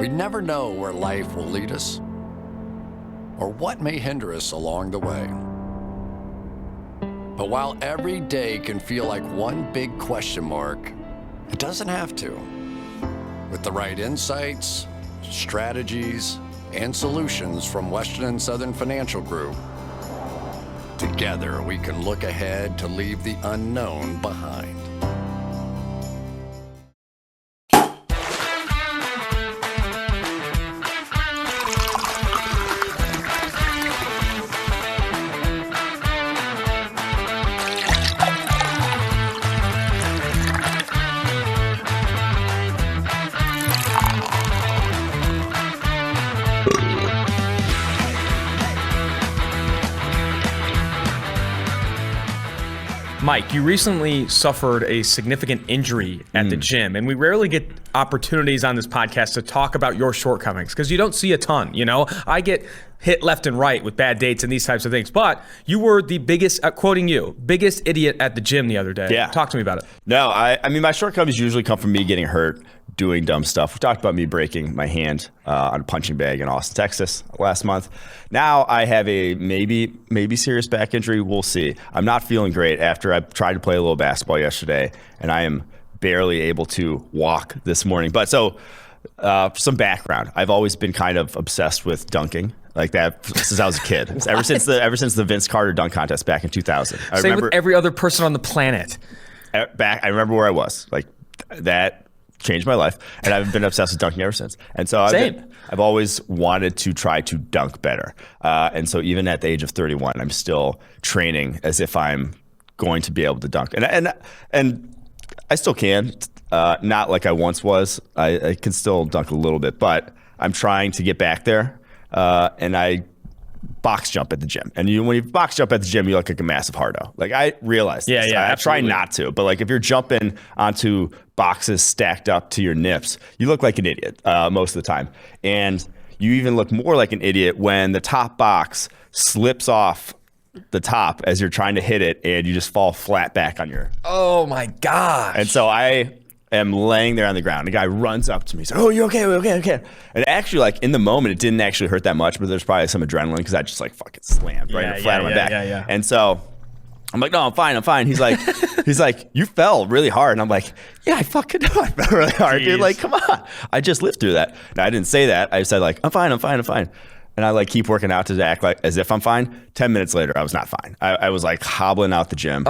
We never know where life will lead us or what may hinder us along the way. But while every day can feel like one big question mark, it doesn't have to. With the right insights, strategies, and solutions from Western and Southern Financial Group, together we can look ahead to leave the unknown behind. Mike, you recently suffered a significant injury at the gym, and we rarely get opportunities on this podcast to talk about your shortcomings because you don't see a ton, you know? I get hit left and right with bad dates and these types of things, but you were the biggest, quoting you, biggest idiot at the gym the other day. Yeah. Talk to me about it. No, I mean, my shortcomings usually come from me getting hurt, doing dumb stuff. We talked about me breaking my hand on a punching bag in Austin, Texas last month. Now I have a maybe serious back injury. We'll see. I'm not feeling great after I tried to play a little basketball yesterday, and I am barely able to walk this morning. But so some background. I've always been kind of obsessed with dunking. Like that since I was a kid. Ever since the Vince Carter dunk contest back in 2000. Same with every other person on the planet. I remember where I was. Like that changed my life, and I've been obsessed with dunking ever since. And so I've always wanted to try to dunk better. And so even at the age of 31, I'm still training as if I'm going to be able to dunk. And I still can, not like I once was. I can still dunk a little bit, but I'm trying to get back there. And I box jump at the gym. And when you box jump at the gym, you look like a massive hardo. Like I realize this. I try not to, but like if you're jumping onto boxes stacked up to your nips, you look like an idiot most of the time. And you even look more like an idiot when the top box slips off the top as you're trying to hit it and you just fall flat back on your... Oh my gosh. And so I am laying there on the ground. The guy runs up to me. He's like, "Oh, you okay? Okay." And actually, like in the moment, it didn't actually hurt that much, but there's probably some adrenaline because I just like fucking slammed flat on my back. Yeah. And so I'm like, "No, I'm fine." He's like, "You fell really hard." And I'm like, "Yeah, I fucking know I fell really hard, dude. Like, come on. I just lived through that." No, I didn't say that. I said like, I'm fine. And I like keep working out to act like as if I'm fine. 10 minutes later, I was not fine. I was like hobbling out the gym.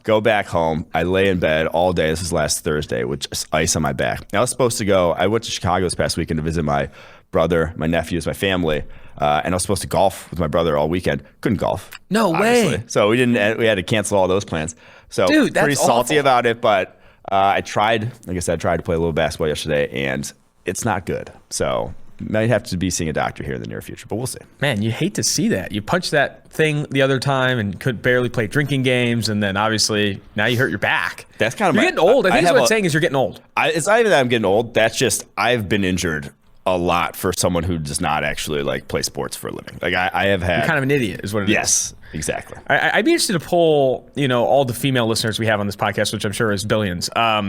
Go back home. I lay in bed all day. This was last Thursday with just ice on my back. I was supposed to go. I went to Chicago this past weekend to visit my brother, my nephews, my family, and I was supposed to golf with my brother all weekend. Couldn't golf. No obviously. way. So we had to cancel all those plans. So dude, that's pretty salty awful about it, but I tried. Like I said, I tried to play a little basketball yesterday, and it's not good. So might have to be seeing a doctor here in the near future, but we'll see. Man, you hate to see that. You punched that thing the other time and could barely play drinking games, and then obviously now you hurt your back. That's kind of you're getting old. I think what I'm saying is you're getting old. It's not even that I'm getting old. That's just I've been injured a lot for someone who does not actually like play sports for a living. Like I have had. You're kind of an idiot, is what it is. Yes, exactly. I'd be interested to poll, all the female listeners we have on this podcast, which I'm sure is billions. How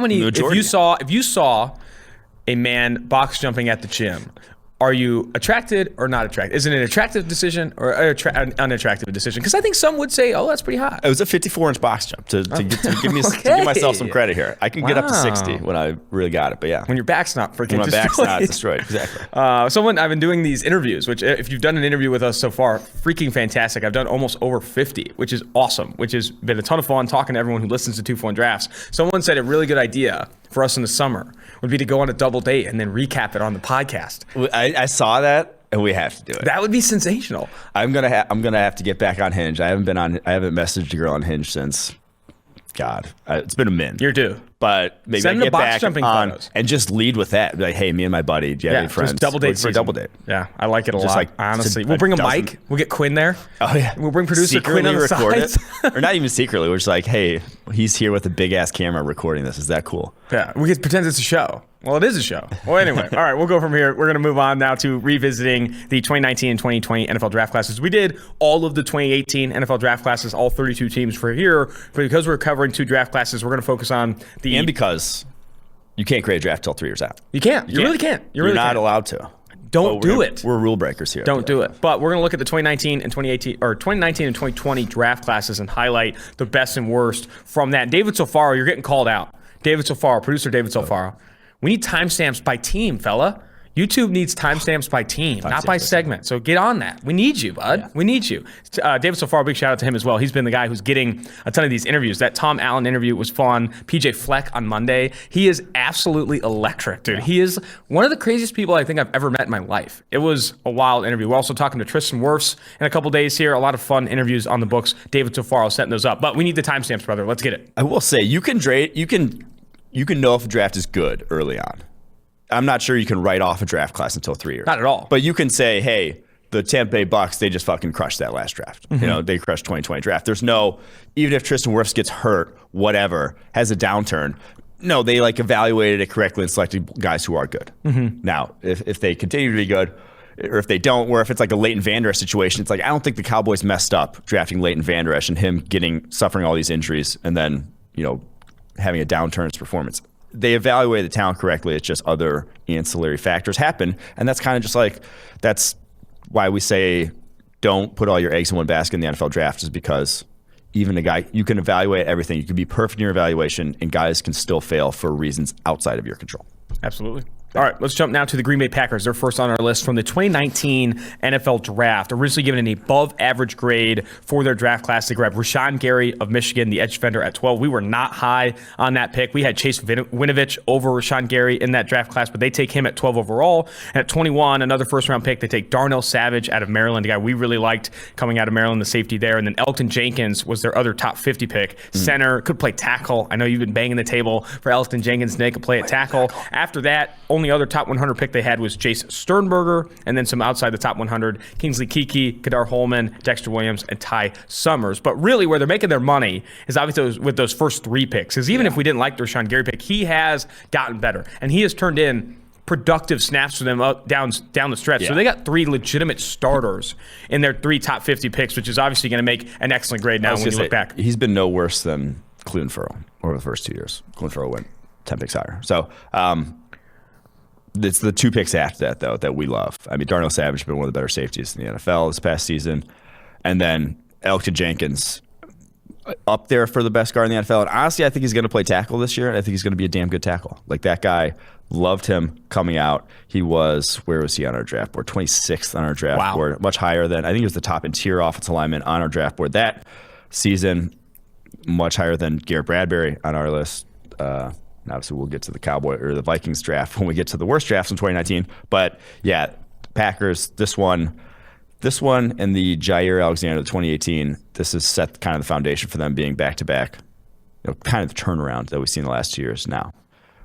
many? If you saw a man box jumping at the gym, are you attracted or not attracted? Is it an attractive decision or an unattractive decision? Because I think some would say, "Oh, that's pretty hot." It was a 54-inch box jump to give myself some credit here. I can get up to 60 when I really got it, but yeah. When your back's not freaking destroyed. Back's not destroyed, exactly. I've been doing these interviews, which if you've done an interview with us so far, freaking fantastic. I've done almost over 50, which is awesome, which has been a ton of fun talking to everyone who listens to 2-for-1 Drafts. Someone said a really good idea for us in the summer would be to go on a double date and then recap it on the podcast. I saw that, and we have to do it. That would be sensational. I'm gonna have to get back on Hinge. I haven't messaged a girl on Hinge since. God, it's been a minute. You're due. But maybe send I get box back jumping on photos. And just lead with that. Like, hey, me and my buddy, do you have any friends? Just double date for a double date. Yeah, I like it a lot. Like, honestly, we'll bring a mic. We'll get Quinn there. Oh yeah, we'll bring producer secretly Quinn on the record sides. it, or not even secretly. We're just like, hey, he's here with a big ass camera recording this. Is that cool? Yeah, we could pretend it's a show. Well, it is a show. Well, anyway, all right, we'll go from here. We're going to move on now to revisiting the 2019 and 2020 NFL draft classes. We did all of the 2018 NFL draft classes, all 32 teams for here. But because we're covering 2 draft classes, we're going to focus on the... And because You can't create a draft till 3 years out. You can't. You really can't. You're not allowed to. Don't do it. We're rule breakers here. Don't do it. But we're going to look at the 2019 and 2020 draft classes and highlight the best and worst from that. David Sofaro, you're getting called out. David Sofaro, producer David Sofaro. We need timestamps by team, fella. YouTube needs timestamps by team, not by segment. So get on that. We need you, bud. Yeah. We need you. David Sofaro, big shout out to him as well. He's been the guy who's getting a ton of these interviews. That Tom Allen interview was fun. PJ Fleck on Monday. He is absolutely electric, dude. Yeah. He is one of the craziest people I think I've ever met in my life. It was a wild interview. We're also talking to Tristan Wirfs in a couple days here. A lot of fun interviews on the books. David Sofaro setting those up. But we need the timestamps, brother. Let's get it. I will say, you can know if a draft is good early on. I'm not sure you can write off a draft class until 3 years. Not at all. But you can say, hey, the Tampa Bay Bucs, they just fucking crushed that last draft. Mm-hmm. They crushed 2020 draft. There's no, even if Tristan Wirfs gets hurt, whatever, has a downturn, no, they evaluated it correctly and selected guys who are good. Mm-hmm. Now, if they continue to be good, or if they don't, or if it's like a Leighton Vander Esch situation, it's like, I don't think the Cowboys messed up drafting Leighton Vander Esch and him suffering all these injuries and then, having a downturn in his performance. They evaluate the talent correctly. It's just other ancillary factors happen. And that's kind of just that's why we say don't put all your eggs in one basket in the NFL draft, is because even a guy, you can evaluate everything. You can be perfect in your evaluation, and guys can still fail for reasons outside of your control. Absolutely. All right, let's jump now to the Green Bay Packers. They're first on our list from the 2019 NFL Draft. Originally given an above-average grade for their draft class. They grabbed Rashawn Gary of Michigan, the edge defender, at 12. We were not high on that pick. We had Chase Winovich over Rashawn Gary in that draft class, but they take him at 12 overall. And at 21, another first-round pick, they take Darnell Savage out of Maryland, a guy we really liked coming out of Maryland, the safety there. And then Elgton Jenkins was their other top 50 pick. Center, could play tackle. I know you've been banging the table for Elgton Jenkins. Nick could play at tackle. After that, only other top 100 pick they had was Jace Sternberger, and then some outside the top 100, Kingsley Keke, Kadar Holman, Dexter Williams, and Ty Summers. But really where they're making their money is obviously with those first 3 picks, because even if we didn't like the Rashawn Gary pick, he has gotten better, and he has turned in productive snaps for them down the stretch. Yeah. So they got 3 legitimate starters in their 3 top 50 picks, which is obviously going to make an excellent grade now when you look back. He's been no worse than Clelin Ferrell over the first 2 years. Clelin Ferrell went 10 picks higher. So, it's the 2 picks after that, though, that we love. I mean, Darnell Savage has been one of the better safeties in the NFL this past season. And then Elgton Jenkins up there for the best guard in the NFL. And honestly, I think he's going to play tackle this year. I think he's going to be a damn good tackle. That guy, loved him coming out. He was, where was he on our draft board? 26th on our draft board. Much higher than, I think he was the top interior offensive lineman on our draft board that season. Much higher than Garrett Bradbury on our list. Obviously, we'll get to the Cowboy or the Vikings draft when we get to the worst drafts in 2019. But yeah, Packers, this one and the Jair Alexander, the 2018, this has set kind of the foundation for them being back-to-back, kind of the turnaround that we've seen the last 2 years. Now,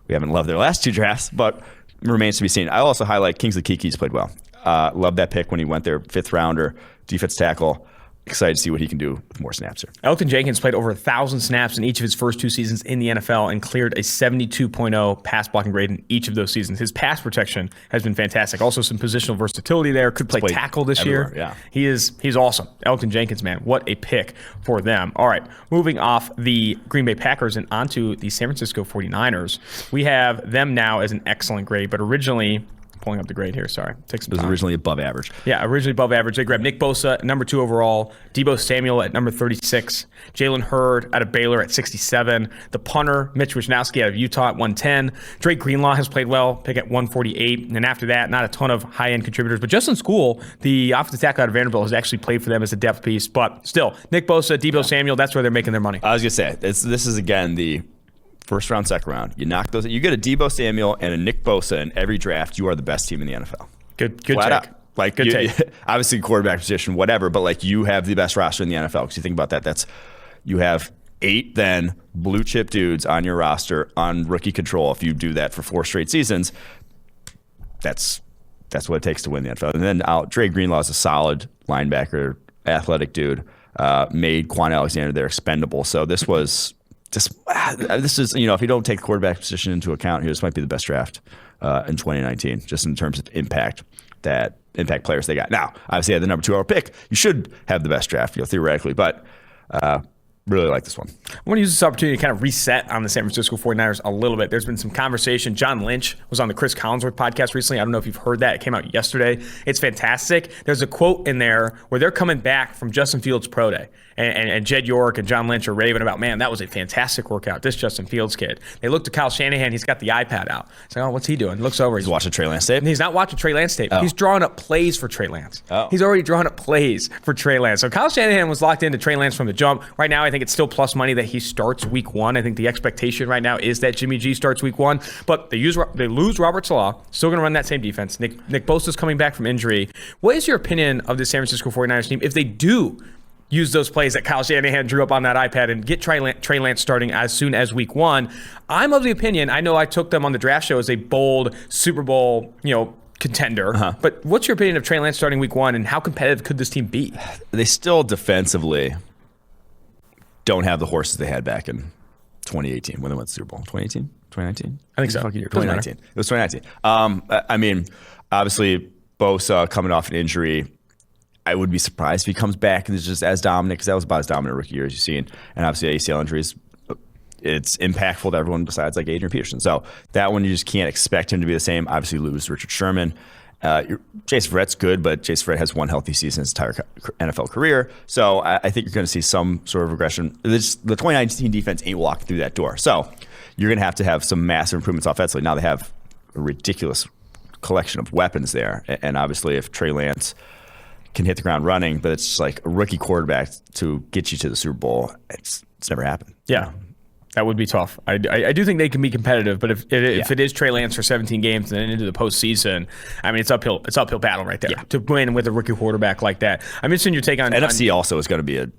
we haven't loved their last 2 drafts, but it remains to be seen. I'll also highlight Kingsley Keke's played well. Loved that pick when he went there, 5th rounder, defense tackle. Excited to see what he can do with more snaps here. Elgton Jenkins played over 1,000 snaps in each of his first 2 seasons in the NFL and cleared a 72.0 pass blocking grade in each of those seasons. His pass protection has been fantastic. Also some positional versatility there. Could play tackle this year. Yeah. He's awesome. Elgton Jenkins, man. What a pick for them. All right, moving off the Green Bay Packers and onto the San Francisco 49ers. We have them now as an excellent grade, but originally, pulling up the grade here, sorry. Take some time. It was originally above average. Yeah, originally above average. They grabbed Nick Bosa at number 2 overall, Deebo Samuel at number 36, Jalen Hurd out of Baylor at 67, the punter, Mitch Wisnowski out of Utah at 110. Drake Greenlaw has played well, pick at 148. And then after that, not a ton of high-end contributors. But Justin School, the offensive tackle out of Vanderbilt, has actually played for them as a depth piece. But still, Nick Bosa, Deebo Samuel, that's where they're making their money. I was going to say, this is, again, the first round, second round. You knock those. You get a Deebo Samuel and a Nick Bosa in every draft. You are the best team in the NFL. Good take. Good take. Obviously, quarterback position, whatever. But you have the best roster in the NFL. Because you think about that, you have 8 then blue chip dudes on your roster on rookie control. If you do that for 4 straight seasons, that's what it takes to win the NFL. And then Dre Greenlaw is a solid linebacker, athletic dude. Made Quan Alexander their expendable. So this was. This is, if you don't take the quarterback position into account here, this might be the best draft in 2019, just in terms of impact players they got. Now, obviously, at the number 2 overall pick, you should have the best draft, theoretically, but Really like this one. I want to use this opportunity to kind of reset on the San Francisco 49ers a little bit. There's been some conversation. John Lynch was on the Chris Collinsworth podcast recently. I don't know if you've heard that. It came out yesterday. It's fantastic. There's a quote in there where they're coming back from Justin Fields' pro day. And Jed York and John Lynch are raving about, man, that was a fantastic workout. This Justin Fields kid. They look to Kyle Shanahan. He's got the iPad out. It's like, oh, what's he doing? Looks over. He's watching Trey Lance tape? He's not watching Trey Lance tape. He's drawing up plays for Trey Lance. He's already drawn up plays for Trey Lance. So Kyle Shanahan was locked into Trey Lance from the jump. Right now, I think it's still plus money that he starts week 1. I think the expectation right now is that Jimmy G starts week 1. But they lose Robert Salah. Still going to run that same defense. Nick Bosa's coming back from injury. What is your opinion of the San Francisco 49ers team if they do use those plays that Kyle Shanahan drew up on that iPad and get Trey Lance starting as soon as week 1? I'm of the opinion, I know I took them on the draft show as a bold Super Bowl, contender. But what's your opinion of Trey Lance starting week 1, and how competitive could this team be? They still defensively don't have the horses they had back in 2018 when they went to the Super Bowl. 2018? 2019? I think so. 2019. It was 2019. I mean, obviously, Bosa coming off an injury, I would be surprised if he comes back and is just as dominant, because that was about as dominant a rookie year as you've seen. And obviously, ACL injuries, it's impactful to everyone besides like Adrian Peterson. So that one, you just can't expect him to be the same. Obviously, you lose Richard Sherman. Jason Verrett's good, but Jason Verrett has one healthy season in his entire NFL career. So I think you're going to see some sort of regression. The 2019 defense ain't walking through that door. So you're going to have some massive improvements offensively. Now they have a ridiculous collection of weapons there. And obviously, if Trey Lance can hit the ground running, but it's like a rookie quarterback to get you to the Super Bowl, it's never happened. Yeah. That would be tough. I do think they can be competitive, but if it is Trey Lance for 17 games and then into the postseason, I mean, it's uphill battle right there to win with a rookie quarterback like that. I'm interested in your take on NFC. Also is going to be a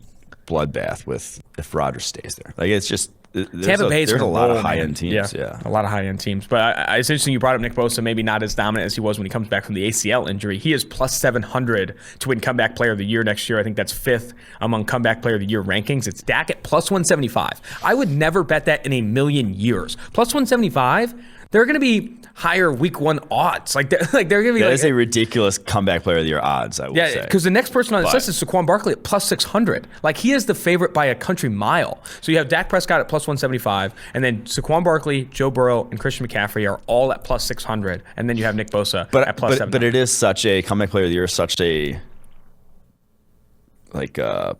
bloodbath if Rodgers stays there. Like, it's just Tampa Bay. There's a lot of high-end teams. Yeah, a lot of high-end teams. But it's interesting you brought up Nick Bosa, maybe not as dominant as he was when he comes back from the ACL injury. He is plus 700 to win Comeback Player of the Year next year. I think that's 5th among Comeback Player of the Year rankings. It's Dak at plus 175. I would never bet that in a million years. Plus 175, they're going to be higher week 1 odds. They're going to be that is a ridiculous Comeback Player of the Year odds, I would say. Yeah, because the next person on the list is Saquon Barkley at plus 600. He is the favorite by a country mile. So you have Dak Prescott at plus 175, and then Saquon Barkley, Joe Burrow, and Christian McCaffrey are all at plus 600, and then you have Nick Bosa at plus 700. But it is such a Comeback Player of the Year, such a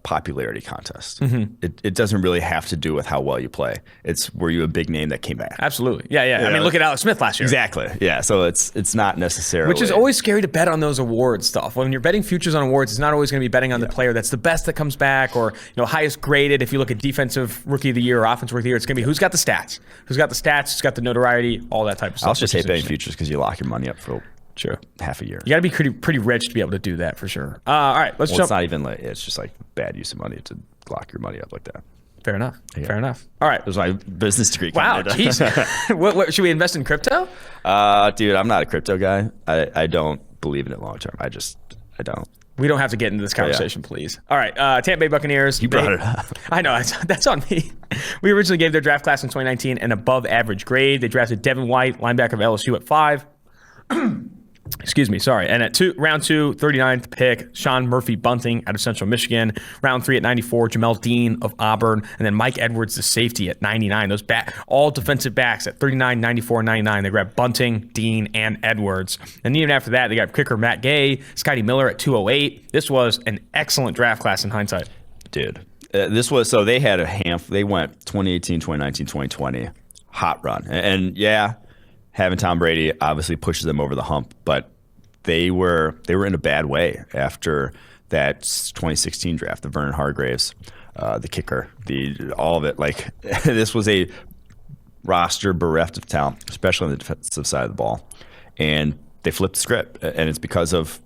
popularity contest. Mm-hmm. It doesn't really have to do with how well you play. It's were you a big name that came back? Absolutely. Yeah. I mean, look at Alex Smith last year. Exactly. Yeah. So it's not necessarily, which is always scary to bet on those award stuff. When you're betting futures on awards, it's not always going to be betting on the player that's the best that comes back, or highest graded. If you look at defensive rookie of the year or offensive rookie of the year, it's going to be who's got the stats, who's got the notoriety, all that type of stuff. I'll just hate betting futures because you lock your money up for half a year. You got to be pretty rich to be able to do that for sure. All right, let's jump. It's not even it's just bad use of money to lock your money up like that. Fair enough. Yeah. Fair enough. All right. There's my business degree. Wow, jeez. What should we invest in crypto? Dude, I'm not a crypto guy. I don't believe in it long term. I don't. We don't have to get into this conversation, please. All right, Tampa Bay Buccaneers. You brought it up. I know, that's on me. We originally gave their draft class in 2019 an above average grade. They drafted Devin White, linebacker of LSU, at 5. Excuse me, sorry. And at round 2, 39th pick, Sean Murphy-Bunting out of Central Michigan. Round 3 at 94, Jamel Dean of Auburn. And then Mike Edwards, the safety, at 99. Those all defensive backs at 39, 94, 99. They grabbed Bunting, Dean, and Edwards. And even after that, they got kicker Matt Gay, Scotty Miller at 208. This was an excellent draft class in hindsight. Dude. This was, so they had they went 2018, 2019, 2020, hot run. And having Tom Brady obviously pushes them over the hump, but they were in a bad way after that 2016 draft, the Vernon Hargreaves, the kicker, all of it. This was a roster bereft of talent, especially on the defensive side of the ball. And they flipped the script, and it's because of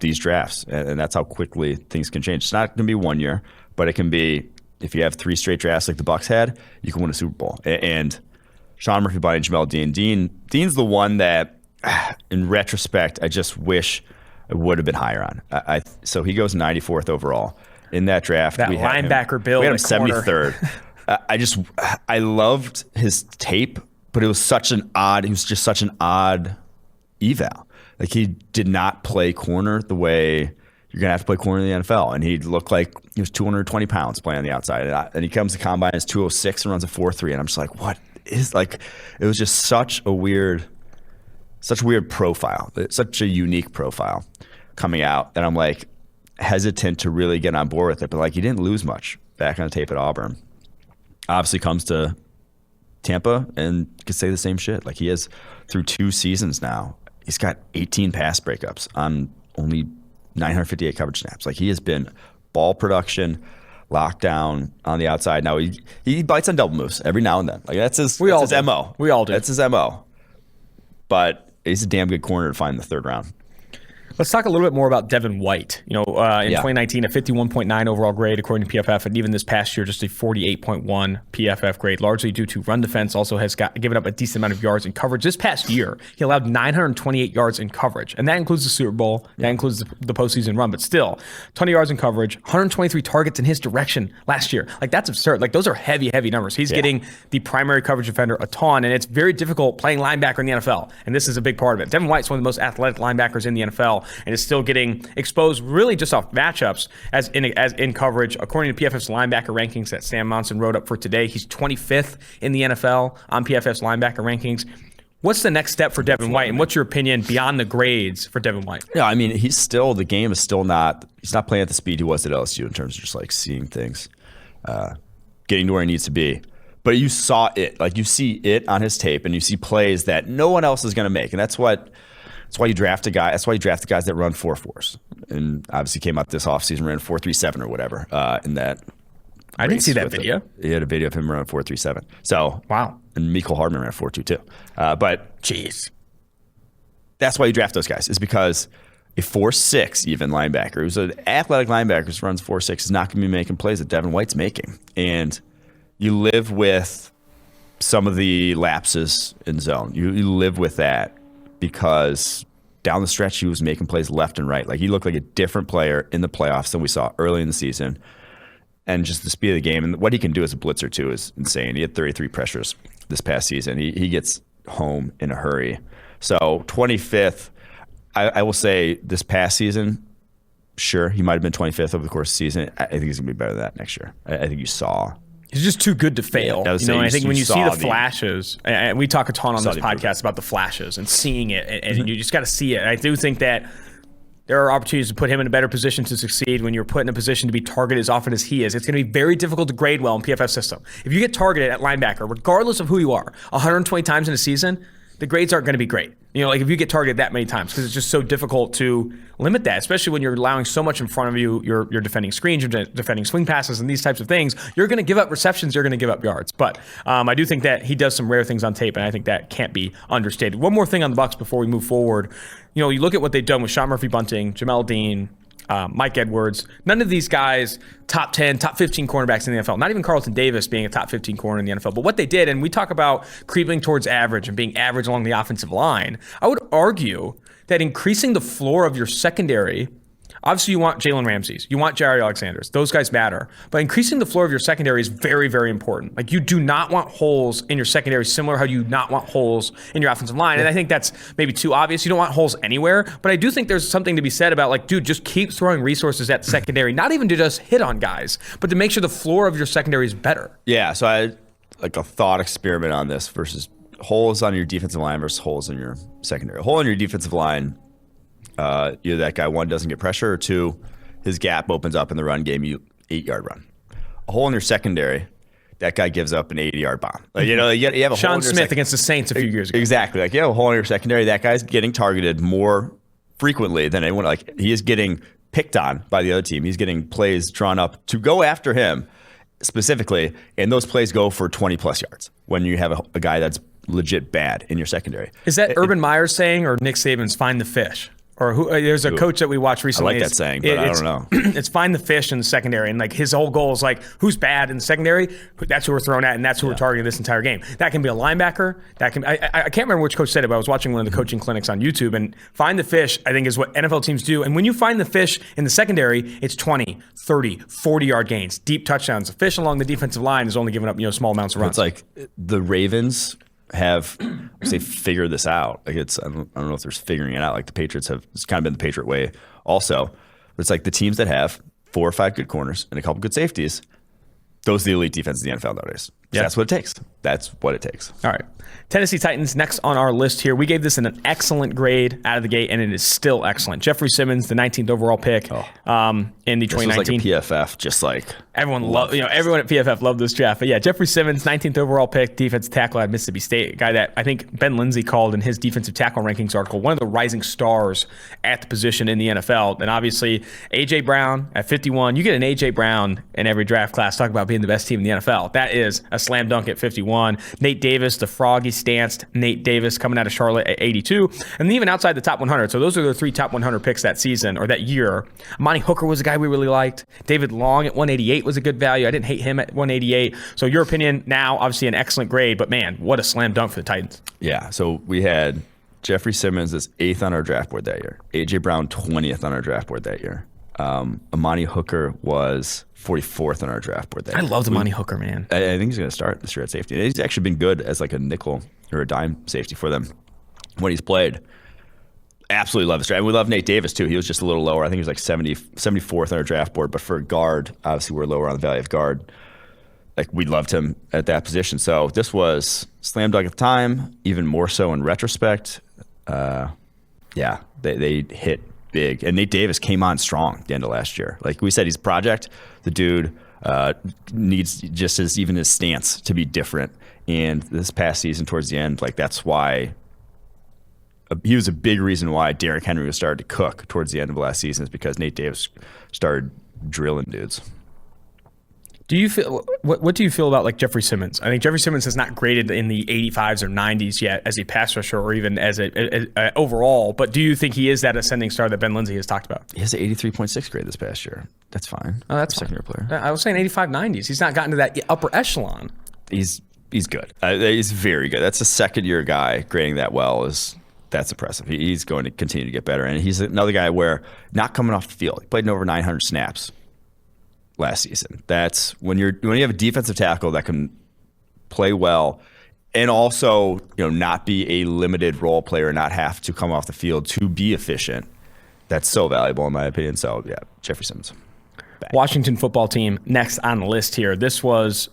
these drafts, and that's how quickly things can change. It's not going to be 1 year, but it can be, if you have 3 straight drafts like the Bucs had, you can win a Super Bowl. And Sean Murphy-Bunting, Jamel Dean. Dean's the one that, in retrospect, I just wish I would have been higher on. So he goes 94th overall in that draft. That linebacker build. We had him 73rd. I loved his tape, but it was he was just such an odd eval. He did not play corner the way you're going to have to play corner in the NFL. And he looked like he was 220 pounds playing on the outside. And he comes to combine as 206 and runs a 4.3. And I'm just like, what is like, it was just such a weird profile, such a unique profile coming out that I'm like hesitant to really get on board with it. But like, he didn't lose much back on the tape at Auburn. Obviously comes to Tampa and could say the same shit. Like, he has, through 2 seasons now, he's got 18 pass breakups on only 958 coverage snaps. Like, he has been ball production, lockdown on the outside. Now he bites on double moves every now and then. Like, that's his MO. We all do. That's his MO. But he's a damn good corner to find in the 3rd round. Let's talk a little bit more about Devin White. In 2019, a 51.9 overall grade according to PFF, and even this past year, just a 48.1 PFF grade, largely due to run defense. Also has given up a decent amount of yards in coverage. This past year, he allowed 928 yards in coverage, and that includes the Super Bowl. That includes the postseason run, but still, 20 yards in coverage, 123 targets in his direction last year. Like, that's absurd. Like, those are heavy, heavy numbers. He's getting the primary coverage defender a ton, and it's very difficult playing linebacker in the NFL, and this is a big part of it. Devin White's one of the most athletic linebackers in the NFL, and is still getting exposed really just off matchups as in coverage. According to PFF's linebacker rankings that Sam Monson wrote up for today, he's 25th in the NFL on PFF's linebacker rankings. What's the next step for Devin White, and what's your opinion beyond the grades for Devin White? Yeah, I mean, he's not playing at the speed he was at LSU in terms of just like seeing things, getting to where he needs to be. But you saw it, like you see it on his tape, and you see plays that no one else is going to make, and that's why you draft a guy. That's why you draft the guys that run 4.4s. And obviously came out this offseason, ran 4.37 or whatever. In that, I didn't see that video. He had a video of him running 4.37. So wow. And Mecole Hardman ran 4.2 too. But jeez, that's why you draft those guys. Is because a 4.6 even linebacker, who's an athletic linebacker who runs 4.6, is not going to be making plays that Devin White's making. And you live with some of the lapses in zone. You live with that. Because down the stretch, he was making plays left and right. Like, he looked like a different player in the playoffs than we saw early in the season. And just the speed of the game and what he can do as a blitzer, too, is insane. He had 33 pressures this past season. He gets home in a hurry. So 25th, I will say this past season, sure, he might have been 25th over the course of the season. I think he's going to be better than that next year. I think you saw. He's just too good to fail. Yeah, and I think when you see the flashes, and we talk a ton on this podcast about the flashes and seeing it, and you just got to see it. And I do think that there are opportunities to put him in a better position to succeed when you're put in a position to be targeted as often as he is. It's going to be very difficult to grade well in PFF system. If you get targeted at linebacker, regardless of who you are, 120 times in a season, the grades aren't going to be great. Like if you get targeted that many times, because it's just so difficult to limit that, especially when you're allowing so much in front of you. You're defending screens, you're defending swing passes, and these types of things. You're going to give up receptions, you're going to give up yards. But I do think that he does some rare things on tape, and I think that can't be understated. One more thing on the Bucs before we move forward. You look at what they've done with Sean Murphy-Bunting, Jamel Dean, Mike Edwards. None of these guys top 10, top 15 cornerbacks in the NFL. Not even Carlton Davis being a top 15 corner in the NFL. But what they did, and we talk about creeping towards average and being average along the offensive line, I would argue that increasing the floor of your secondary, obviously you want Jalen Ramsey's, you want Jaire Alexander's. Those guys matter. But increasing the floor of your secondary is very, very important. Like, you do not want holes in your secondary, similar how you do not want holes in your offensive line. And I think that's maybe too obvious. You don't want holes anywhere. But I do think there's something to be said about, like, dude, just keep throwing resources at the secondary, not even to just hit on guys, but to make sure the floor of your secondary is better. Yeah, so I had like a thought experiment on this versus holes on your defensive line versus holes in your secondary. A hole in your defensive line, either that guy, one, doesn't get pressure, or two, his gap opens up in the run game, 8-yard run. A hole in your secondary, that guy gives up an 80-yard bomb. Like, you have a Sean hole in your Smith against the Saints a few years ago. Exactly. Like, you have a hole in your secondary, that guy's getting targeted more frequently than anyone. Like, he is getting picked on by the other team. He's getting plays drawn up to go after him specifically, and those plays go for 20-plus yards when you have a guy that's legit bad in your secondary. Is that Urban Meyer's saying, or Nick Saban's find the fish? Or there's a coach that we watched recently. I like that saying, but I don't know. It's find the fish in the secondary. And like his whole goal is like, who's bad in the secondary? That's who we're throwing at, and that's who we're targeting this entire game. That can be a linebacker. That can I can't remember which coach said it, but I was watching one of the coaching clinics on YouTube. And find the fish, I think, is what NFL teams do. And when you find the fish in the secondary, it's 20, 30, 40-yard gains, deep touchdowns. The fish along the defensive line is only giving up small amounts of runs. It's like the Ravens have figured this out. Like, I don't know if there's figuring it out. Like, the Patriots have, it's kind of been the Patriot way also. But it's like the teams that have 4 or 5 good corners and a couple good safeties, those are the elite defenses in the NFL nowadays. Yeah. That's what it takes. That's what it takes. All right. Tennessee Titans next on our list here. We gave this an excellent grade out of the gate, and it is still excellent. Jeffrey Simmons, the 19th overall pick in the 2019. This was like a PFF, just like everyone at PFF loved this draft. But yeah, Jeffrey Simmons, 19th overall pick, defensive tackle at Mississippi State, a guy that I think Ben Lindsay called in his defensive tackle rankings article one of the rising stars at the position in the NFL. And obviously, A.J. Brown at 51. You get an A.J. Brown in every draft class. Talk about being the best team in the NFL. That is a slam dunk at 51. Nate Davis, the froggy stanced Nate Davis coming out of Charlotte at 82. And even outside the top 100. So those are the 3 top 100 picks that season or that year. Amani Hooker was a guy we really liked. David Long at 188 was a good value. I didn't hate him at 188. So your opinion now, obviously an excellent grade, but man, what a slam dunk for the Titans. Yeah, so we had Jeffrey Simmons as 8th on our draft board that year. A.J. Brown 20th on our draft board that year. Amani Hooker was 44th on our draft board that year. I loved Amani Hooker, man. I think he's going to start this year at safety. He's actually been good as like a nickel or a dime safety for them when he's played. Absolutely love this draft. And we love Nate Davis, too. He was just a little lower. I think he was like 74th on our draft board. But for a guard, obviously we're lower on the value of guard. Like, we loved him at that position. So this was slam dunk at the time, even more so in retrospect. Yeah, they hit big. And Nate Davis came on strong at the end of last year. Like we said, he's a project. The dude needs just even his stance to be different. And this past season towards the end, like that's why he was a big reason why Derrick Henry was started to cook towards the end of last season is because Nate Davis started drilling dudes. Do you feel what do you feel about like Jeffrey Simmons? I think Jeffrey Simmons has not graded in the 85s or 90s yet as a pass rusher or even as a overall. But do you think he is that ascending star that Ben Lindsay has talked about? He has an 83.6 grade this past year. That's fine. Oh, that's second year player. I was saying 85, 90s. He's not gotten to that upper echelon. He's good. He's very good. That's a second year guy grading that well that's impressive. He's going to continue to get better, and he's another guy where not coming off the field. He played in over 900 snaps last season. That's when you have a defensive tackle that can play well and also not be a limited role player, not have to come off the field to be efficient. That's so valuable in my opinion. So yeah, Jeffrey Simmons. Back. Washington football team next on the list here. This was,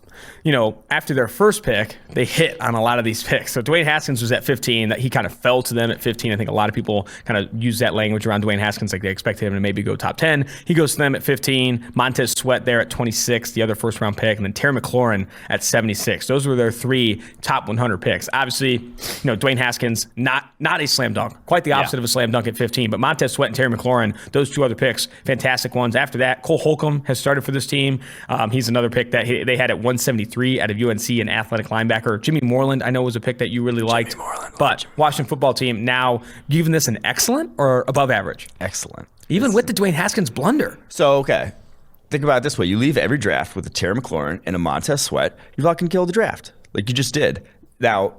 after their first pick, they hit on a lot of these picks. So Dwayne Haskins was at 15. That he kind of fell to them at 15. I think a lot of people kind of use that language around Dwayne Haskins, like they expected him to maybe go top 10. He goes to them at 15. Montez Sweat there at 26, the other first-round pick, and then Terry McLaurin at 76. Those were their 3 top 100 picks. Obviously, Dwayne Haskins, not a slam dunk. Quite the opposite of a slam dunk at 15. But Montez Sweat and Terry McLaurin, those 2 other picks, fantastic ones. After that, Cole Holcomb has started for this team. He's another pick that they had at 173 out of UNC, an athletic linebacker. Jimmy Moreland, I know, was a pick that you really liked. But Washington football team now giving this an excellent or above average? Excellent. Even with the Dwayne Haskins blunder. So, okay. Think about it this way. You leave every draft with a Terry McLaurin and a Montez Sweat. You fucking kill the draft. Like you just did. Now,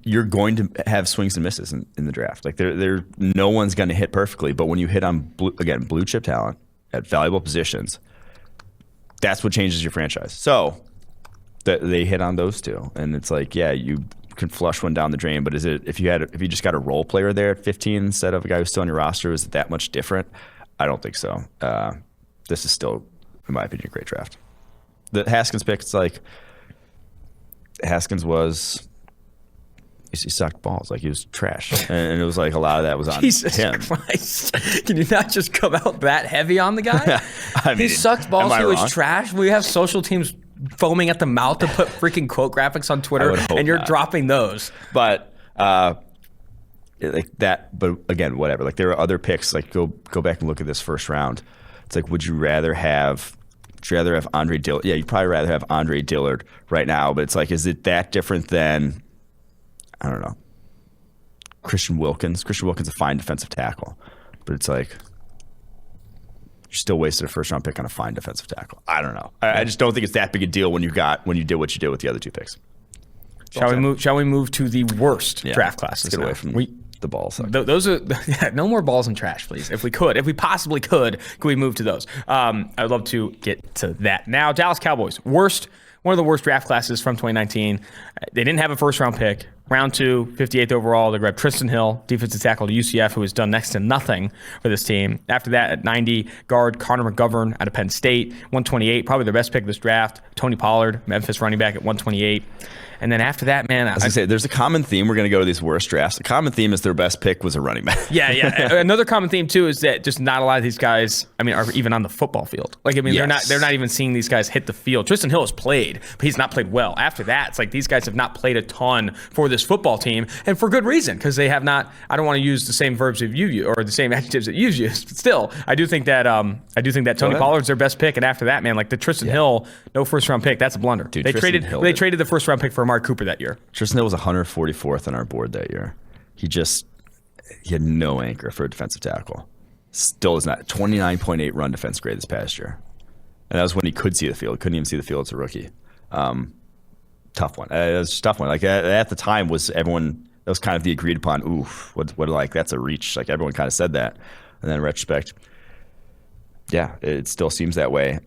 you're going to have swings and misses in the draft. Like no one's going to hit perfectly. But when you hit on, blue chip talent at valuable positions, that's what changes your franchise. So they hit on those 2. And it's like, yeah, you can flush one down the drain, but if you just got a role player there at 15 instead of a guy who's still on your roster, is it that much different? I don't think so. This is still, in my opinion, a great draft. The Haskins pick, it's like Haskins he sucked balls, like he was trash, and it was like a lot of that was on Jesus him. Christ. Can you not just come out that heavy on the guy? He sucked balls. He was trash. We have social teams foaming at the mouth to put freaking quote graphics on Twitter, and you're dropping those. But like that. But again, whatever. Like there are other picks. Like go back and look at this first round. It's like, would you rather have Andre Dillard? Yeah, you'd probably rather have Andre Dillard right now. But it's like, is it that different than, I don't know, Christian Wilkins? Christian Wilkins is a fine defensive tackle, but it's like you still wasted a first-round pick on a fine defensive tackle. I don't know. I just don't think it's that big a deal when you did what you did with the other 2 picks. Shall we move to the worst draft classes? Let's get away from the balls. Those are no more balls and trash, please. If we possibly could we move to those? I'd love to get to that now. Dallas Cowboys, one of the worst draft classes from 2019. They didn't have a first-round pick. Round 2, 58th overall, they grabbed Tristan Hill, defensive tackle to UCF, who has done next to nothing for this team. After that, at 90, guard Connor McGovern out of Penn State. 128, probably their best pick of this draft. Tony Pollard, Memphis running back at 128. And then after that, man, I was going to say, there's a common theme. We're going to go to these worst drafts. The common theme is their best pick was a running back. Yeah. Another common theme too is that just not a lot of these guys, are even on the football field. Like, yes. they're not even seeing these guys hit the field. Tristan Hill has played, but he's not played well. After that, it's like these guys have not played a ton for this football team, and for good reason, because they have not. I don't want to use the same verbs that you use or the same adjectives that you've used, but still, I do think that Tony Pollard's their best pick, and after that, man, like the Tristan Hill, no first round pick, that's a blunder. Dude, they traded the first round pick for Amari Cooper that year. Tristan Hill was 144th on our board that year. He had no anchor for a defensive tackle. Still is not. 29.8 run defense grade this past year. And that was when he could see the field. Couldn't even see the field as a rookie. Tough one. It was a tough one. Like at the time that was kind of the agreed upon, that's a reach. Like everyone kind of said that. And then in retrospect, yeah, it still seems that way.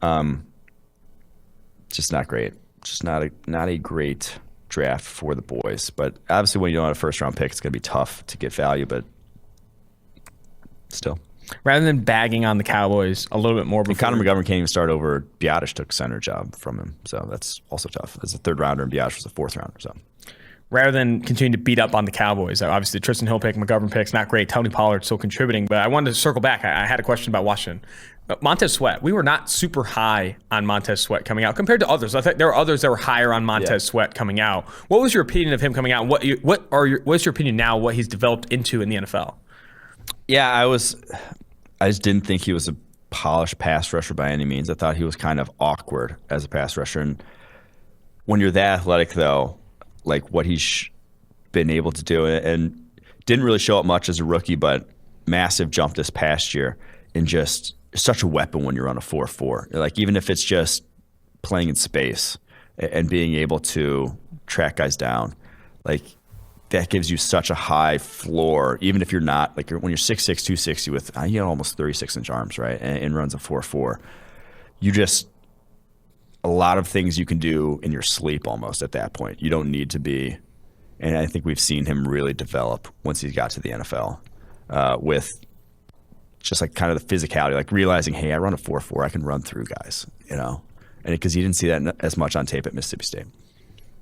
Just not great. Just not a great draft for the boys. But obviously when you don't have a first round pick, it's going to be tough to get value, but still. Rather than bagging on the Cowboys a little bit more. Connor McGovern can't even start over. Biotish took center job from him. So that's also tough. It's a third rounder and Biotish was a fourth rounder. So rather than continue to beat up on the Cowboys, obviously the Tristan Hill pick, McGovern pick's not great. Tony Pollard still contributing, but I wanted to circle back. I had a question about Washington. Montez Sweat, we were not super high on Montez Sweat coming out compared to others. I think there were others that were higher on Montez Sweat coming out. What was your opinion of him coming out? What's your opinion now? What he's developed into in the NFL? Yeah, I just didn't think he was a polished pass rusher by any means. I thought he was kind of awkward as a pass rusher. And when you're that athletic, though, like what he's been able to do, and didn't really show up much as a rookie, but massive jump this past year, and just such a weapon when you're on a 4-4. Like even if it's just playing in space and being able to track guys down, like that gives you such a high floor, even if you're not, like when you're 6'6", 260 with almost 36-inch arms, right, and runs a 4.4, a lot of things you can do in your sleep almost at that point. You don't need to be, and I think we've seen him really develop once he got to the NFL with just like kind of the physicality, like realizing, hey, I run a 4.4, I can run through guys, and because you didn't see that as much on tape at Mississippi State.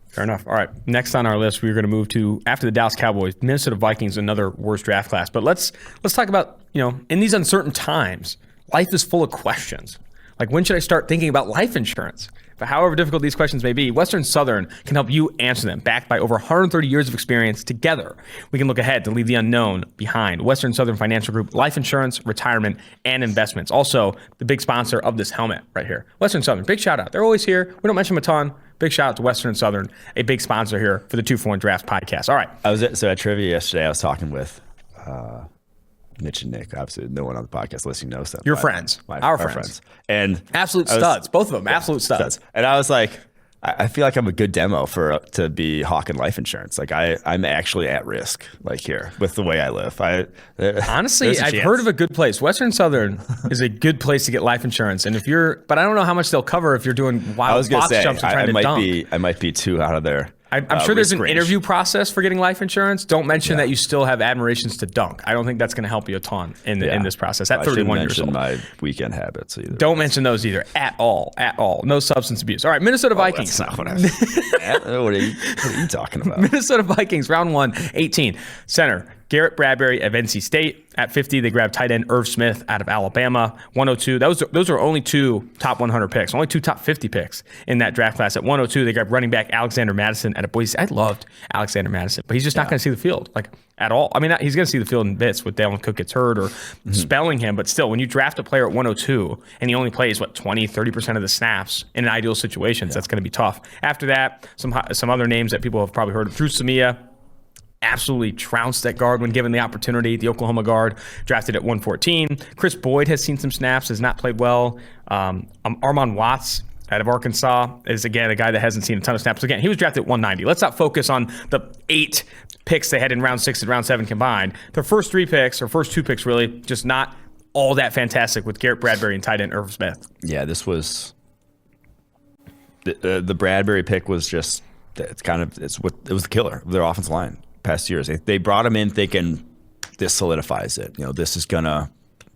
Fair enough. All right. Next on our list, we're going to move to, after the Dallas Cowboys, Minnesota Vikings, another worst draft class. But let's talk about, in these uncertain times, life is full of questions. Like, when should I start thinking about life insurance? But however difficult these questions may be, Western Southern can help you answer them. Backed by over 130 years of experience, together we can look ahead to leave the unknown behind. Western Southern Financial Group, life insurance, retirement, and investments. Also, the big sponsor of this helmet right here. Western Southern, big shout out. They're always here. We don't mention them a ton. Big shout out to Western Southern, a big sponsor here for the 2-for-1 Draft podcast. All right. So at trivia yesterday, I was talking with Mitch and Nick. Obviously, no one on the podcast listening knows them. Your friends. Our friends. And absolute studs. Both of them. Absolute studs. And I was like, I feel like I'm a good demo to be hawking life insurance. Like I'm actually at risk, like here with the way I live. Honestly, I've heard of a good place. Western Southern is a good place to get life insurance. And but I don't know how much they'll cover if you're doing wild box jumps and trying to dunk. I might be too out of there. I'm sure there's an interview process for getting life insurance. Don't mention that you still have admirations to dunk. I don't think that's going to help you a ton in this process at 31 years old. My weekend habits either. Don't mention those either at all. No substance abuse. All right, Minnesota Vikings. That's not what I was. What are you talking about? Minnesota Vikings, round 1, 18. Center, Garrett Bradbury of NC State. At 50, they grabbed tight end Irv Smith out of Alabama. 102, those are only 2 top 100 picks, only 2 top 50 picks in that draft class. At 102, they grabbed running back Alexander Madison out of Boise. I loved Alexander Madison, but he's just not going to see the field at all. I mean, he's going to see the field in bits with Dalvin Cook gets hurt or spelling him, but still, when you draft a player at 102 and he only plays 20, 30% of the snaps in ideal situations, that's going to be tough. After that, some other names that people have probably heard of: Drew Samia. Absolutely trounced at guard when given the opportunity. The Oklahoma guard, drafted at 114. Chris Boyd has seen some snaps, has not played well. Armon Watts out of Arkansas is, again, a guy that hasn't seen a ton of snaps. Again, he was drafted at 190. Let's not focus on the 8 picks they had in round 6 and round 7 combined. Their first 3 picks, or first 2 picks really, just not all that fantastic with Garrett Bradbury and tight end Irv Smith. Yeah, this was... The Bradbury pick was just it's what it was the killer of their offensive line past years. They brought him in thinking this solidifies it. This is gonna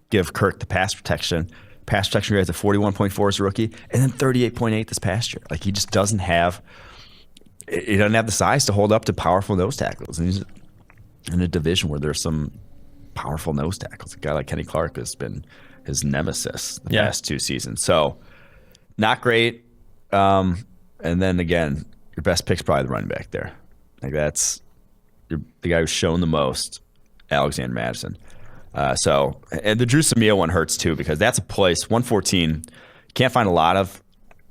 give Kirk the pass protection. Pass protection grade at 41.4 as a rookie, and then 38.8 this past year. Like he just doesn't have the size to hold up to powerful nose tackles. And he's in a division where there's some powerful nose tackles. A guy like Kenny Clark has been his nemesis the past 2 seasons. So not great. And then again, your best pick's probably the running back there. Like that's the guy who's shown the most, Alexander Mattison. And the Drew Samia one hurts too because that's a place 114. You can't find a lot of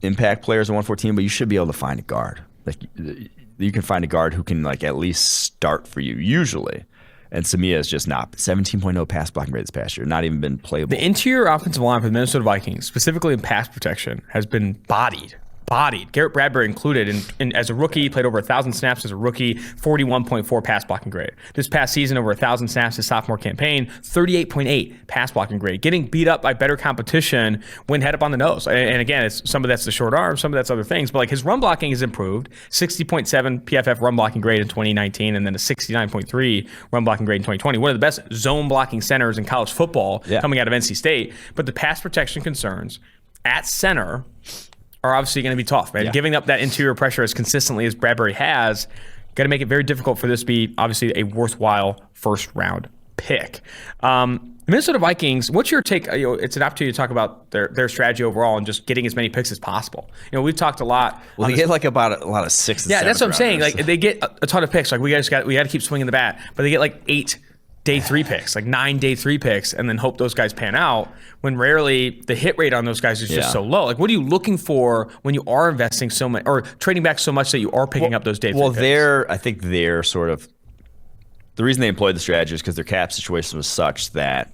impact players at 114, but you should be able to find a guard. Like you can find a guard who can like at least start for you usually. And Samia is just not 17.0 pass blocking rate this past year. Not even been playable. The interior offensive line for the Minnesota Vikings, specifically in pass protection, has been bodied. Garrett Bradbury included, and as a rookie, he played over 1,000 snaps as a rookie, 41.4 pass blocking grade. This past season, over 1,000 snaps his sophomore campaign, 38.8 pass blocking grade. Getting beat up by better competition when head up on the nose. And again, some of that's the short arm, some of that's other things, but like his run blocking has improved. 60.7 PFF run blocking grade in 2019, and then a 69.3 run blocking grade in 2020. One of the best zone blocking centers in college football coming out of NC State. But the pass protection concerns at center are obviously going to be tough, man. Giving up that interior pressure as consistently as Bradbury has, got to make it very difficult for this to be obviously a worthwhile first-round pick. Minnesota Vikings, what's your take? It's an opportunity to talk about their strategy overall and just getting as many picks as possible. We've talked a lot. Well, they get like about a lot of 6th and 7th that's what I'm saying. rounders. Like they get a ton of picks. Like we got to keep swinging the bat, but they get like 8 day 3 picks, like 9 day 3 picks, and then hope those guys pan out, when rarely the hit rate on those guys is just so low. Like, what are you looking for when you are investing so much or trading back so much that you are picking up those day 3 picks? I think they're sort of the reason they employed the strategy is because their cap situation was such that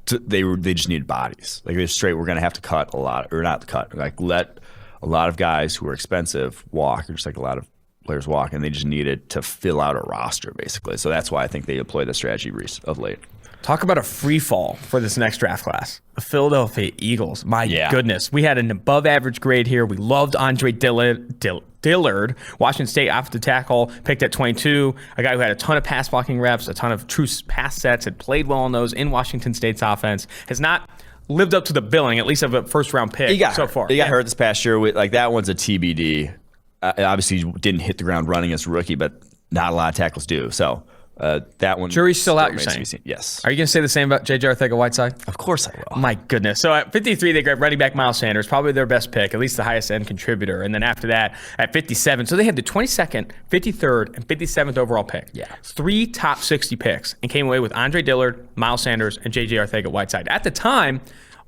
they just needed bodies. Like, they're straight, we're going to have to cut a lot, or not cut, like let a lot of guys who are expensive walk, or just like a lot of players walk, and they just needed to fill out a roster, basically. So that's why I think they employed the strategy of late. Talk about a free fall for this next draft class. The Philadelphia Eagles. My goodness. We had an above average grade here. We loved Andre Dillard, Washington State offensive tackle, picked at 22. A guy who had a ton of pass blocking reps, a ton of true pass sets, had played well on those in Washington State's offense. Has not lived up to the billing, at least of a first round pick so far. He got hurt this past year. Like, that one's a TBD. Obviously, didn't hit the ground running as a rookie, but not a lot of tackles do. So that one. Jury's still out, you're saying? Yes. Are you going to say the same about J.J. Arcega-Whiteside? Of course I will. My goodness. So at 53, they grabbed running back Miles Sanders, probably their best pick, at least the highest end contributor. And then after that, at 57, so they had the 22nd, 53rd, and 57th overall pick. Yeah. 3 top 60 picks, and came away with Andre Dillard, Miles Sanders, and J.J. Arcega-Whiteside. At the time,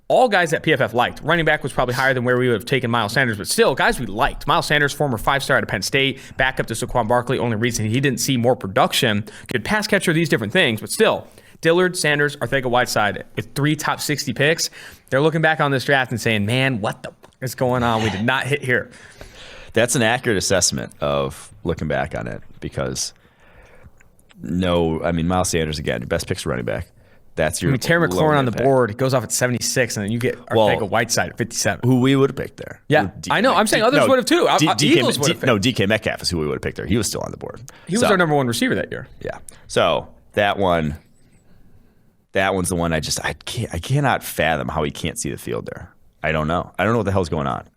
all guys that PFF liked. Running back was probably higher than where we would have taken Miles Sanders, but still, guys we liked. Miles Sanders, former 5-star out of Penn State, backup to Saquon Barkley. Only reason he didn't see more production. Good pass catcher, these different things, but still, Dillard, Sanders, Arcega-Whiteside with 3 top 60 picks. They're looking back on this draft and saying, man, what the is going on? We did not hit here. That's an accurate assessment of looking back on it, because Miles Sanders, again, your best pick's running back. That's your Terry McLaurin on the board. It goes off at 76, and then you get Arcega-Whiteside at 57. Who we would have picked there. Yeah, I know. I'm saying others would have too. Eagles would have picked. No, DK Metcalf is who we would have picked there. He was still on the board. He was our number 1 receiver that year. Yeah. So that one's the one I cannot fathom how he can't see the field there. I don't know. I don't know what the hell's going on.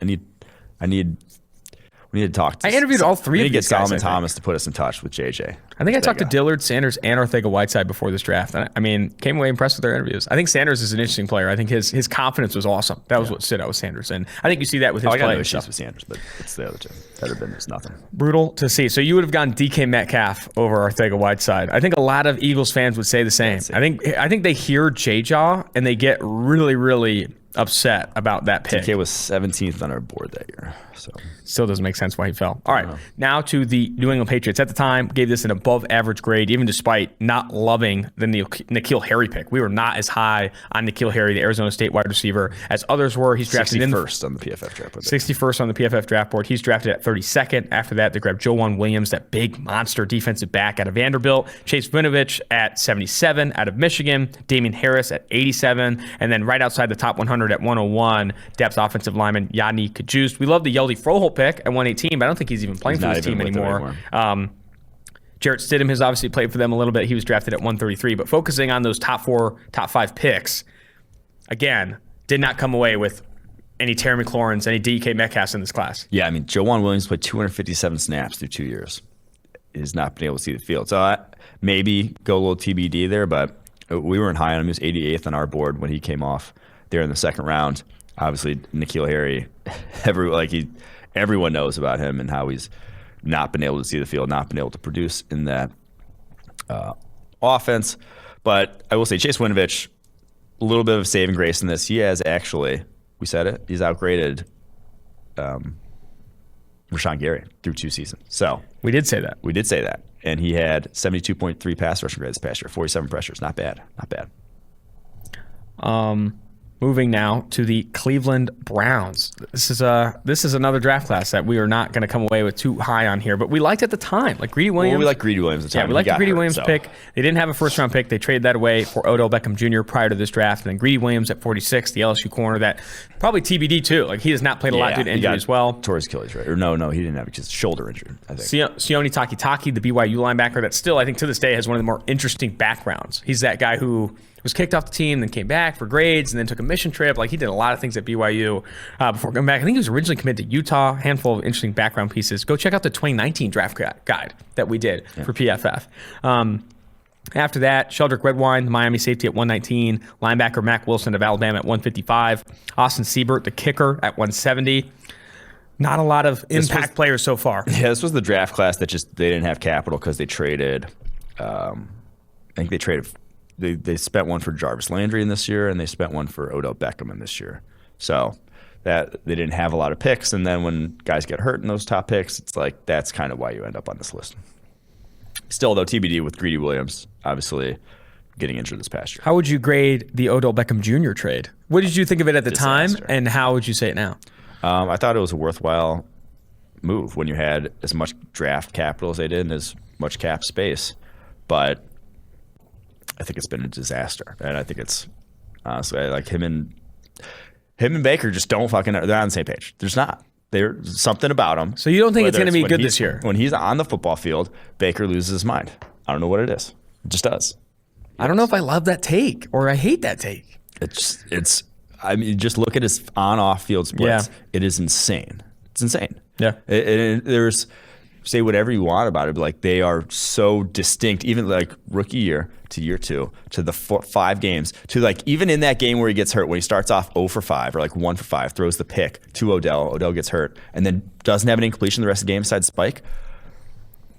We need to talk to. I interviewed all 3 of these guys. Solomon Thomas to put us in touch with JJ. I think I talked to Dillard, Sanders, and Arcega-Whiteside before this draft. Came away impressed with their interviews. I think Sanders is an interesting player. I think his confidence was awesome. That was what stood out with Sanders, and I think you see that with his play. I got no issues with Sanders, but it's the other two. That have been just nothing. Brutal to see. So you would have gone DK Metcalf over Arcega-Whiteside. I think a lot of Eagles fans would say the same. I think they hear J-Jaw and they get really, really upset about that pick. DK was 17th on our board that year. So still doesn't make sense why he fell. All right, now to the New England Patriots. At the time, gave this an above average grade, even despite not loving the N'Keal Harry pick. We were not as high on N'Keal Harry, the Arizona State wide receiver, as others were. He's drafted 61st on the PFF draft board. 61st on the PFF draft board. He's drafted at 32nd. After that, they grabbed Joejuan Williams, that big monster defensive back out of Vanderbilt. Chase Winovich at 77 out of Michigan. Damian Harris at 87. And then right outside the top 100, Leonard at 101, depth offensive lineman Yadni Kajust. We love the Yeldy Froholt pick at 118, but I don't think he's even playing for this team anymore. Jarrett Stidham has obviously played for them a little bit. He was drafted at 133, but focusing on those top 4, top 5 picks, again, did not come away with any Terry McLaurins, any DK Metcalfs in this class. Yeah, I mean, Jawan Williams played 257 snaps through 2 years. He's not been able to see the field. So maybe go a little TBD there, but we weren't high on him. He was 88th on our board when he came off there in the second round. Obviously, N'Keal Harry, everyone knows about him and how he's not been able to see the field, not been able to produce in that offense. But I will say Chase Winovich, a little bit of saving grace in this. He has actually, we said it, he's outgraded Rashawn Gary through 2 seasons. So we did say that. We did say that. And he had 72.3 pass rushing grades this past year, 47 pressures. Not bad. Not bad. Moving now to the Cleveland Browns. This is another draft class that we are not going to come away with too high on here, but we liked at the time. Like Greedy Williams. Well, we liked Greedy Williams at the time. Yeah, we liked the Greedy Williams pick. They didn't have a first-round pick. They traded that away for Odell Beckham Jr. prior to this draft. And then Greedy Williams at 46, the LSU corner, that probably TBD too. Like he has not played a lot due to injury as well. Tore his Achilles, right? Or no, he didn't have his shoulder injury, I think. Sione Takitaki, the BYU linebacker that still, I think to this day, has one of the more interesting backgrounds. He's that guy who was kicked off the team, then came back for grades, and then took a mission trip. Like he did a lot of things at BYU before coming back. I think he was originally committed to Utah. Handful of interesting background pieces. Go check out the 2019 draft guide that we did for PFF. After that, Sheldrick Redwine, the Miami safety at 119. Linebacker Mack Wilson of Alabama at 155. Austin Siebert, the kicker, at 170. Not a lot of impact players so far. Yeah, this was the draft class that they didn't have capital because they traded. I think they traded. They spent one for Jarvis Landry in this year, and they spent one for Odell Beckham in this year. So that they didn't have a lot of picks, and then when guys get hurt in those top picks, it's like that's kind of why you end up on this list. Still, though, TBD with Greedy Williams, obviously getting injured this past year. How would you grade the Odell Beckham Jr. trade? What did you think of it at the time, and how would you say it now? I thought it was a worthwhile move when you had as much draft capital as they did and as much cap space, but I think it's been a disaster, and I think it's honestly like him and Baker just don't they're on the same page. There's something about them. So you don't think it's going to be good this year? When he's on the football field, Baker loses his mind. I don't know what it is. It just does. I don't know if I love that take or I hate that take. I mean, just look at his on-off field splits. Yeah. It is insane. It's insane. Yeah. There's say whatever you want about it, but like they are so distinct, even like rookie year to year 2 to the 5 games to like even in that game where he gets hurt when he starts off 0 for 5 or like 1 for 5, throws the pick to Odell gets hurt and then doesn't have an incompletion the rest of the game besides Spike.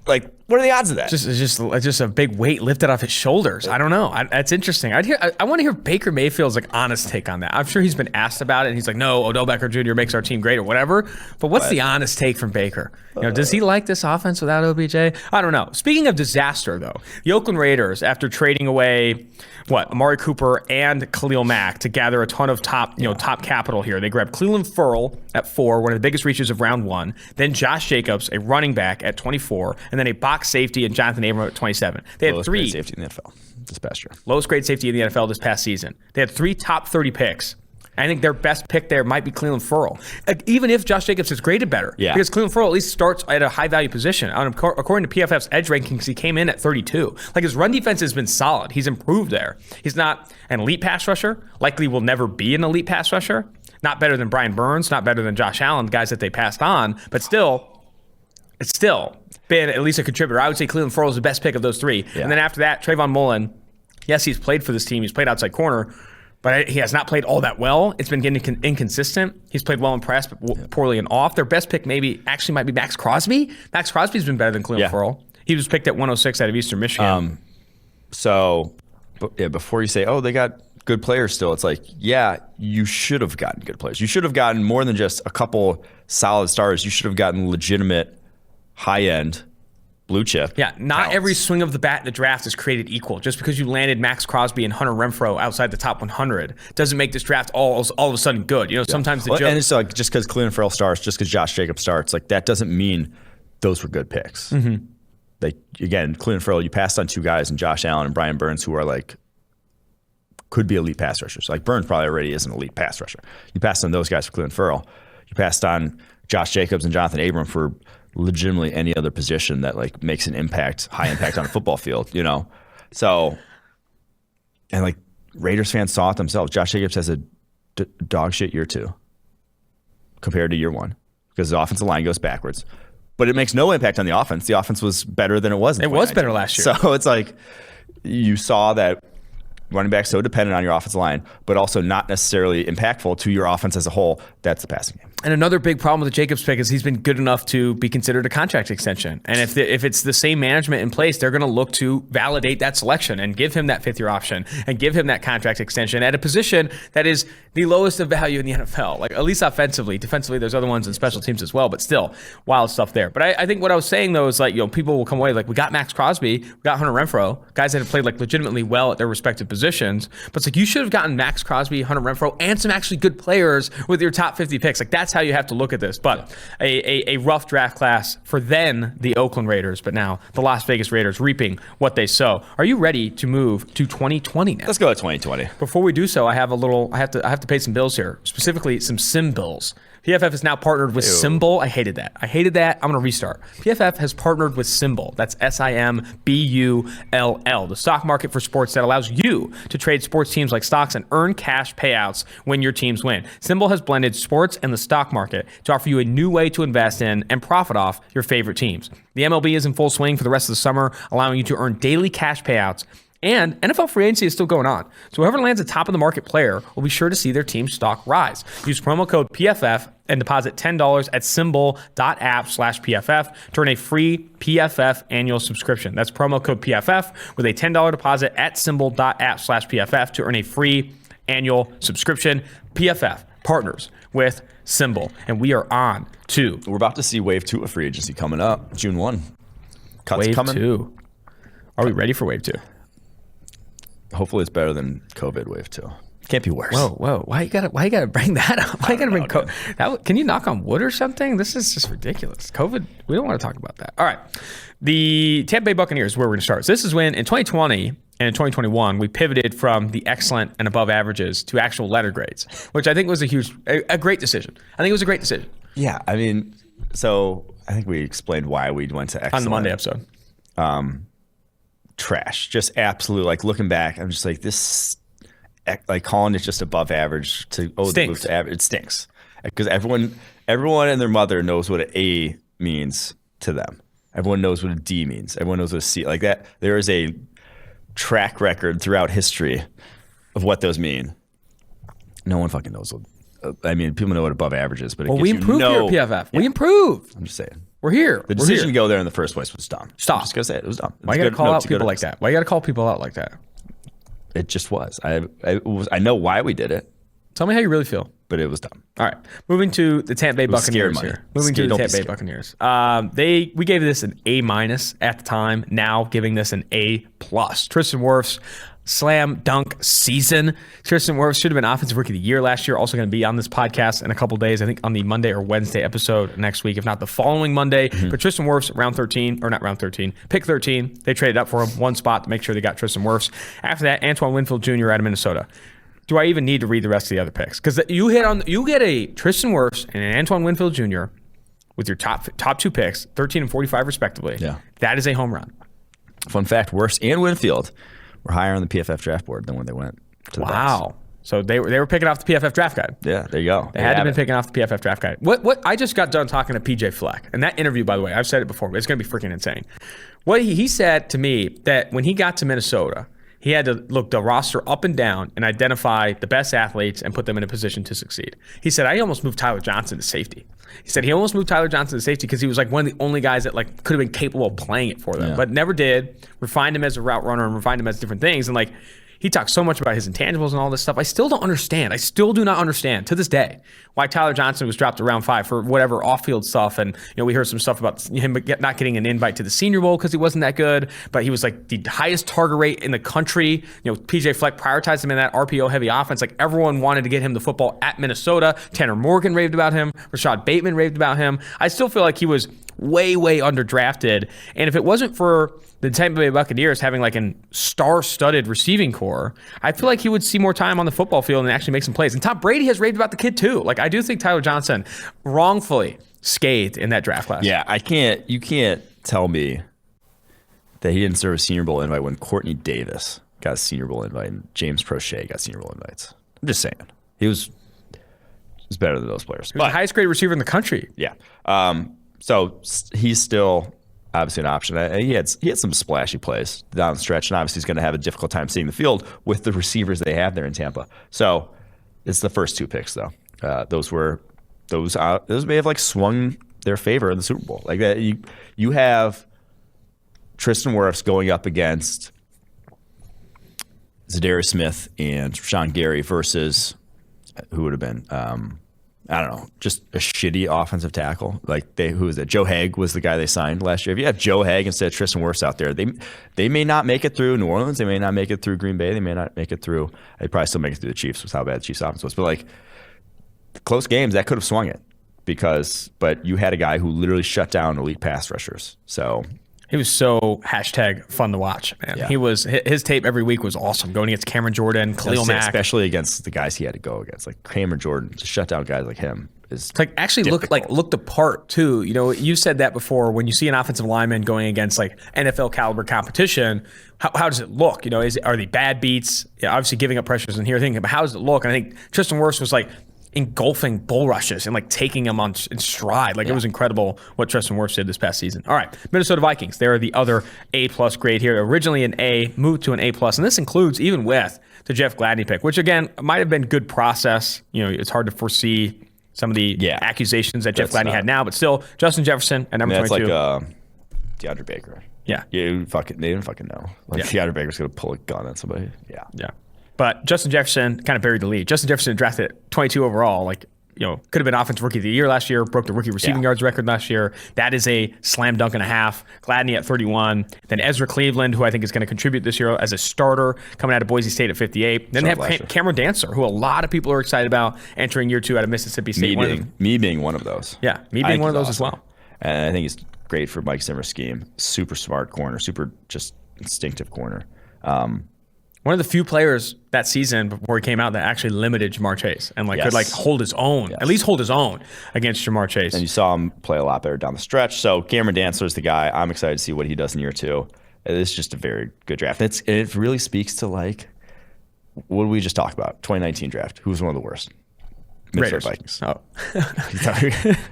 Like, what are the odds of that? Just a big weight lifted off his shoulders. I don't know. That's interesting. I want to hear Baker Mayfield's like honest take on that. I'm sure he's been asked about it, and he's like, "No, Odell Beckham Jr. makes our team great," or whatever. But what's the honest take from Baker? Does he like this offense without OBJ? I don't know. Speaking of disaster, though, the Oakland Raiders, after trading away Amari Cooper and Khalil Mack to gather a ton of top capital here, they grabbed Cleveland Ferrell at 4, one of the biggest reaches of round 1. Then Josh Jacobs, a running back, at 24, and then a box safety and Jonathan Abram at 27. They had lowest grade safety in the NFL this past year. Lowest grade safety in the NFL this past season. They had 3 top 30 picks. I think their best pick there might be Cleveland Ferrell, even if Josh Jacobs is graded better. Yeah. Because Cleveland Ferrell at least starts at a high-value position. According to PFF's edge rankings, he came in at 32. Like, his run defense has been solid. He's improved there. He's not an elite pass rusher. Likely will never be an elite pass rusher. Not better than Brian Burns. Not better than Josh Allen, guys that they passed on. But still, it's still been at least a contributor. I would say Cleveland Ferrell is the best pick of those 3. Yeah. And then after that, Trayvon Mullen. Yes, he's played for this team. He's played outside corner. But he has not played all that well. It's been getting inconsistent. He's played well in press, but poorly in off. Their best pick might be Max Crosby. Max Crosby's been better than Cleveland Ferrell. He was picked at 106 out of Eastern Michigan. Before you say, they got good players still, it's like, you should have gotten good players. You should have gotten more than just a couple solid stars. You should have gotten legitimate, high-end, blue chip. Yeah, not every swing of the bat in the draft is created equal. Just because you landed Max Crosby and Hunter Renfrow outside the top 100 doesn't make this draft all of a sudden good. Sometimes the joke. And it's like just because Cleveland Ferrell starts, just because Josh Jacobs starts, like that doesn't mean those were good picks. Mm-hmm. Like again, Cleveland Ferrell, you passed on 2 guys, and Josh Allen and Brian Burns, who are like could be elite pass rushers. Like Burns probably already is an elite pass rusher. You passed on those guys for Clelin Ferrell. You passed on Josh Jacobs and Jonathan Abram for legitimately any other position that like makes an impact, high impact on a football field, you know? So, and like Raiders fans saw it themselves. Josh Jacobs has a dog shit year 2 compared to year 1 because the offensive line goes backwards. But it makes no impact on the offense. The offense was better than it was in 2019. It was better last year. So it's like you saw that running back so dependent on your offensive line, but also not necessarily impactful to your offense as a whole. That's the passing game. And another big problem with the Jacobs pick is he's been good enough to be considered a contract extension. And if it's the same management in place, they're going to look to validate that selection and give him that 5th-year option and give him that contract extension at a position that is the lowest of value in the NFL. Like at least offensively. Defensively, there's other ones in special teams as well, but still wild stuff there. But I think what I was saying though is like, you know, people will come away like we got Max Crosby, we got Hunter Renfrow, guys that have played like legitimately well at their respective positions. But it's like you should have gotten Max Crosby, Hunter Renfrow, and some actually good players with your top 50 picks. Like that's how you have to look at this. But a rough draft class for then the Oakland Raiders, but now the Las Vegas Raiders reaping what they sow. Are you ready to move to 2020 now? Let's go to 2020. Before we do so, I have to pay some bills here, specifically some sim bills. PFF is now partnered with Symbol. I hated that. I'm going to restart. PFF has partnered with Symbol. That's SIMBULL, the stock market for sports that allows you to trade sports teams like stocks and earn cash payouts when your teams win. Symbol has blended sports and the stock market to offer you a new way to invest in and profit off your favorite teams. The MLB is in full swing for the rest of the summer, allowing you to earn daily cash payouts. And NFL free agency is still going on. So whoever lands a top of the market player will be sure to see their team's stock rise. Use promo code PFF and deposit $10 at symbol.app/PFF to earn a free PFF annual subscription. That's promo code PFF with a $10 deposit at symbol.app/PFF to earn a free annual subscription. PFF partners with Symbol. And we are on to... We're about to see Wave 2 of free agency coming up, June 1. Cuts Wave coming. 2. Are we ready for Wave 2? Hopefully it's better than COVID Wave 2. Can't be worse. Whoa. Why you gotta bring that up? Why you gotta bring COVID? Can you knock on wood or something? This is just ridiculous. COVID, we don't want to talk about that. All right. The Tampa Bay Buccaneers is where we're going to start. So this is when in 2020 and in 2021, we pivoted from the excellent and above averages to actual letter grades, which I think was a great decision. I think it was a great decision. Yeah. I mean, so I think we explained why we went to excellent. On the Monday episode. Trash, just absolute. Like looking back, I'm just like this, like calling it just above average to the move to average. It stinks because everyone and their mother knows what an A means to them. Everyone knows what a D means. Everyone knows what a C like that. There is a track record throughout history of what those mean. No one fucking knows. I mean, people know what above average is, but we improved here at PFF. Yeah. We improved. I'm just saying. We're here. The decision to go there in the first place was dumb. Stop. I'm just gonna say it was dumb. Why you gotta call out people like that? Why you gotta call people out like that? It just was. I know why we did it. Tell me how you really feel. But it was dumb. All right. Moving to the Tampa Bay Buccaneers here. Moving to the Tampa Bay Buccaneers. We gave this an A- at the time. Now giving this an A+. Tristan Wirfs slam dunk season. Tristan Wirfs should have been Offensive Rookie of the Year last year. Also going to be on this podcast in a couple days. I think on the Monday or Wednesday episode next week, if not the following Monday. Mm-hmm. But Tristan Wirfs, pick 13. They traded up for him one spot to make sure they got Tristan Wirfs. After that, Antoine Winfield Jr. out of Minnesota. Do I even need to read the rest of the other picks? Because you get a Tristan Wirfs and an Antoine Winfield Jr. with your top two picks, 13 and 45 respectively. Yeah. That is a home run. Fun fact, Wirfs and Winfield were higher on the PFF draft board than when they went to the Bucs. So they were picking off the PFF draft guide. Yeah, there you go. They had to have been picking off the PFF draft guide. What I just got done talking to PJ Fleck, and that interview, by the way, I've said it before, but it's going to be freaking insane. What he said to me that when he got to Minnesota, he had to look the roster up and down and identify the best athletes and put them in a position to succeed. He said, I almost moved Tyler Johnson to safety. He said he almost moved Tyler Johnson to safety because he was like one of the only guys that like could have been capable of playing it for them, but never did. Refined him as a route runner and refined him as different things. And like, he talks so much about his intangibles and all this stuff. I still don't understand. I still do not understand to this day why Tyler Johnson was dropped to round 5 for whatever off-field stuff. And we heard some stuff about him not getting an invite to the Senior Bowl because he wasn't that good. But he was like the highest target rate in the country. PJ Fleck prioritized him in that RPO-heavy offense. Like everyone wanted to get him the football at Minnesota. Tanner Morgan raved about him. Rashad Bateman raved about him. I still feel like he was way underdrafted. And if it wasn't for the Tampa Bay Buccaneers having like a star-studded receiving core, I feel like he would see more time on the football field and actually make some plays. And Tom Brady has raved about the kid too. Like, I do think Tyler Johnson wrongfully scathed in that draft class. Yeah, you can't tell me that he didn't serve a Senior Bowl invite when Courtney Davis got a Senior Bowl invite and James Prochet got Senior Bowl invites. I'm just saying. He was better than those players. He was the highest graded receiver in the country. Yeah. So he's still obviously an option. He had some splashy plays down the stretch, and obviously he's going to have a difficult time seeing the field with the receivers they have there in Tampa. So it's the first 2 picks, though. Those may have like swung their favor in the Super Bowl. Like that, you have Tristan Wirfs going up against Zadarius Smith and Sean Gary versus who would have been, I don't know, just a shitty offensive tackle. Like who was that? Joe Haeg was the guy they signed last year. If you have Joe Haeg instead of Tristan Wirfs out there, they may not make it through New Orleans. They may not make it through Green Bay. They may not make it through. They probably still make it through the Chiefs with how bad the Chiefs offense was. But like close games, that could have swung it but you had a guy who literally shut down elite pass rushers. So. He was so #fun to watch, man. Yeah. His tape every week was awesome. Going against Cameron Jordan, Khalil Mack, especially against the guys he had to go against, like Cameron Jordan, to shut down guys like him is like actually difficult. looked the part too. You know, you said that before. When you see an offensive lineman going against like NFL caliber competition, how does it look? You know, are they bad beats? Yeah, obviously giving up pressures in here. Thinking, but how does it look? And I think Tristan Wirfs was like engulfing bull rushes and like taking them in stride. Like it was incredible what Tristan Wirfs did this past season. All right, Minnesota Vikings. They're the other A+ grade here. Originally an A, moved to an A+, and this includes even with the Jeff Gladney pick, which again might have been good process. You know, it's hard to foresee some of the accusations that Jeff Gladney had now, but still, Justin Jefferson at number 22. That's like DeAndre Baker. Yeah. They didn't fucking know. Like DeAndre Baker's going to pull a gun at somebody. Yeah. Yeah. But Justin Jefferson kind of buried the lead. Justin Jefferson drafted at 22 overall. Like, you know, could have been Offensive Rookie of the Year last year, broke the rookie receiving yards record last year. That is a slam dunk and a half. Gladney at 31. Then Ezra Cleveland, who I think is going to contribute this year as a starter, coming out of Boise State at 58. Then they have Cameron Dancer, who a lot of people are excited about entering year 2 out of Mississippi State. Me being one of those. Yeah, me being one of those as well. And I think he's great for Mike Zimmer's scheme. Super smart corner, super just instinctive corner. One of the few players that season before he came out that actually limited Jamar Chase and could hold his own, at least hold his own against Jamar Chase. And you saw him play a lot better down the stretch. So Cameron Dancer is the guy. I'm excited to see what he does in year 2. It's just a very good draft. It really speaks to what did we just talk about? 2019 draft. Who was one of the worst? Raiders. Vikings. Oh.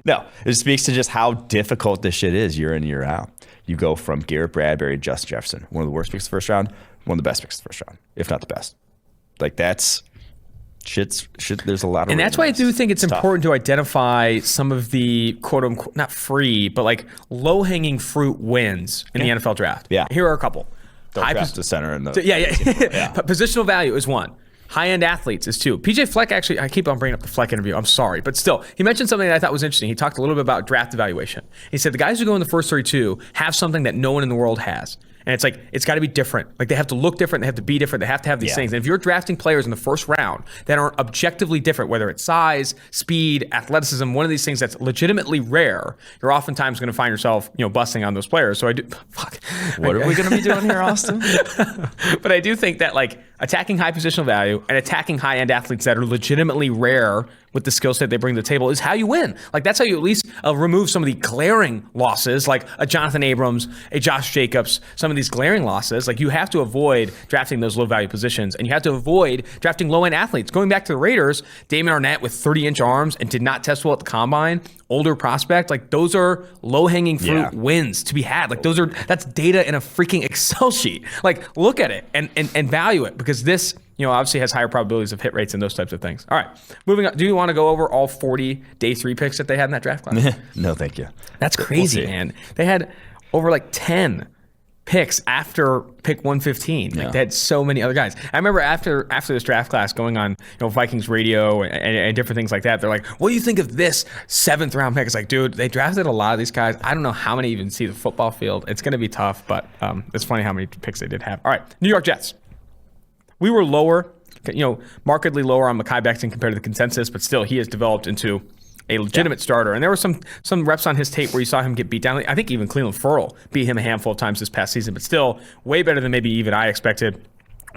No, it speaks to just how difficult this shit is year in, year out. You go from Garrett Bradbury to Justin Jefferson, one of the worst picks of the first round, one of the best picks of the first round, if not the best. Like that's shit. There's a lot of, and that's why I do think it's important to identify some of the quote unquote not free, but like low hanging fruit wins in the NFL draft. Yeah, here are a couple. Don't draft the center in the Positional value is 1. High-end athletes is 2. PJ Fleck, actually, I keep on bringing up the Fleck interview. I'm sorry. But still, he mentioned something that I thought was interesting. He talked a little bit about draft evaluation. He said the guys who go in the first 32 have something that no one in the world has. And it's like, it's got to be different. Like they have to look different. They have to be different. They have to have these things. And if you're drafting players in the first round that are objectively different, whether it's size, speed, athleticism, one of these things that's legitimately rare, you're oftentimes going to find yourself, busting on those players. So I do, What are we going to be doing here, Austin? But I do think that attacking high positional value and attacking high-end athletes that are legitimately rare with the skill set they bring to the table is how you win. That's how you at least remove some of the glaring losses, like a Jonathan Abrams, a Josh Jacobs, some of these glaring losses. You have to avoid drafting those low-value positions, and you have to avoid drafting low-end athletes. Going back to the Raiders, Damon Arnett with 30-inch arms and did not test well at the combine, older prospect, those are low-hanging fruit wins to be had. That's data in a freaking Excel sheet. Look at it and value it, because this obviously has higher probabilities of hit rates and those types of things. All right, moving on. Do you want to go over all 40 day 3 picks that they had in that draft class? No, thank you. That's crazy, man. They had over 10 picks after pick 115. They had so many other guys. I remember after this draft class going on Vikings radio and different things like that, they're like, what do you think of this 7th round pick? It's like, dude, they drafted a lot of these guys. I don't know how many even see the football field. It's going to be tough, but it's funny how many picks they did have. All right, New York Jets. We were lower, markedly lower on Mekhi Becton compared to the consensus, but still he has developed into a legitimate starter. And there were some reps on his tape where you saw him get beat down. I think even Cleveland Ferrell beat him a handful of times this past season, but still way better than maybe even I expected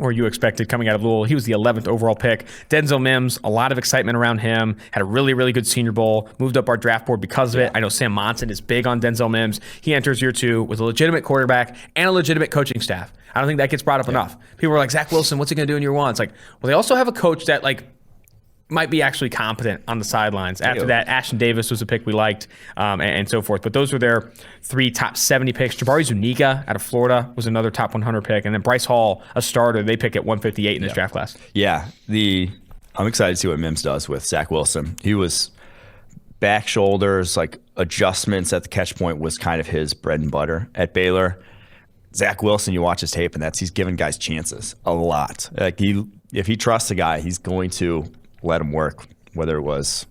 or you expected coming out of Louisville. He was the 11th overall pick. Denzel Mims, a lot of excitement around him, had a really, really good Senior Bowl, moved up our draft board because of it. I know Sam Monson is big on Denzel Mims. He enters year 2 with a legitimate quarterback and a legitimate coaching staff. I don't think that gets brought up enough. People are like, Zach Wilson, what's he going to do in year 1? It's like, well, they also have a coach that might be actually competent on the sidelines. After that, Ashton Davis was a pick we liked, and so forth. But those were their 3 top 70 picks. Jabari Zuniga out of Florida was another top 100 pick. And then Bryce Hall, a starter, they pick at 158 in this draft class. Yeah. I'm excited to see what Mims does with Zach Wilson. He was back, shoulders, adjustments at the catch point was kind of his bread and butter at Baylor. Zach Wilson, you watch his tape, and he's giving guys chances a lot. If he trusts a guy, he's going to let him work, whether it was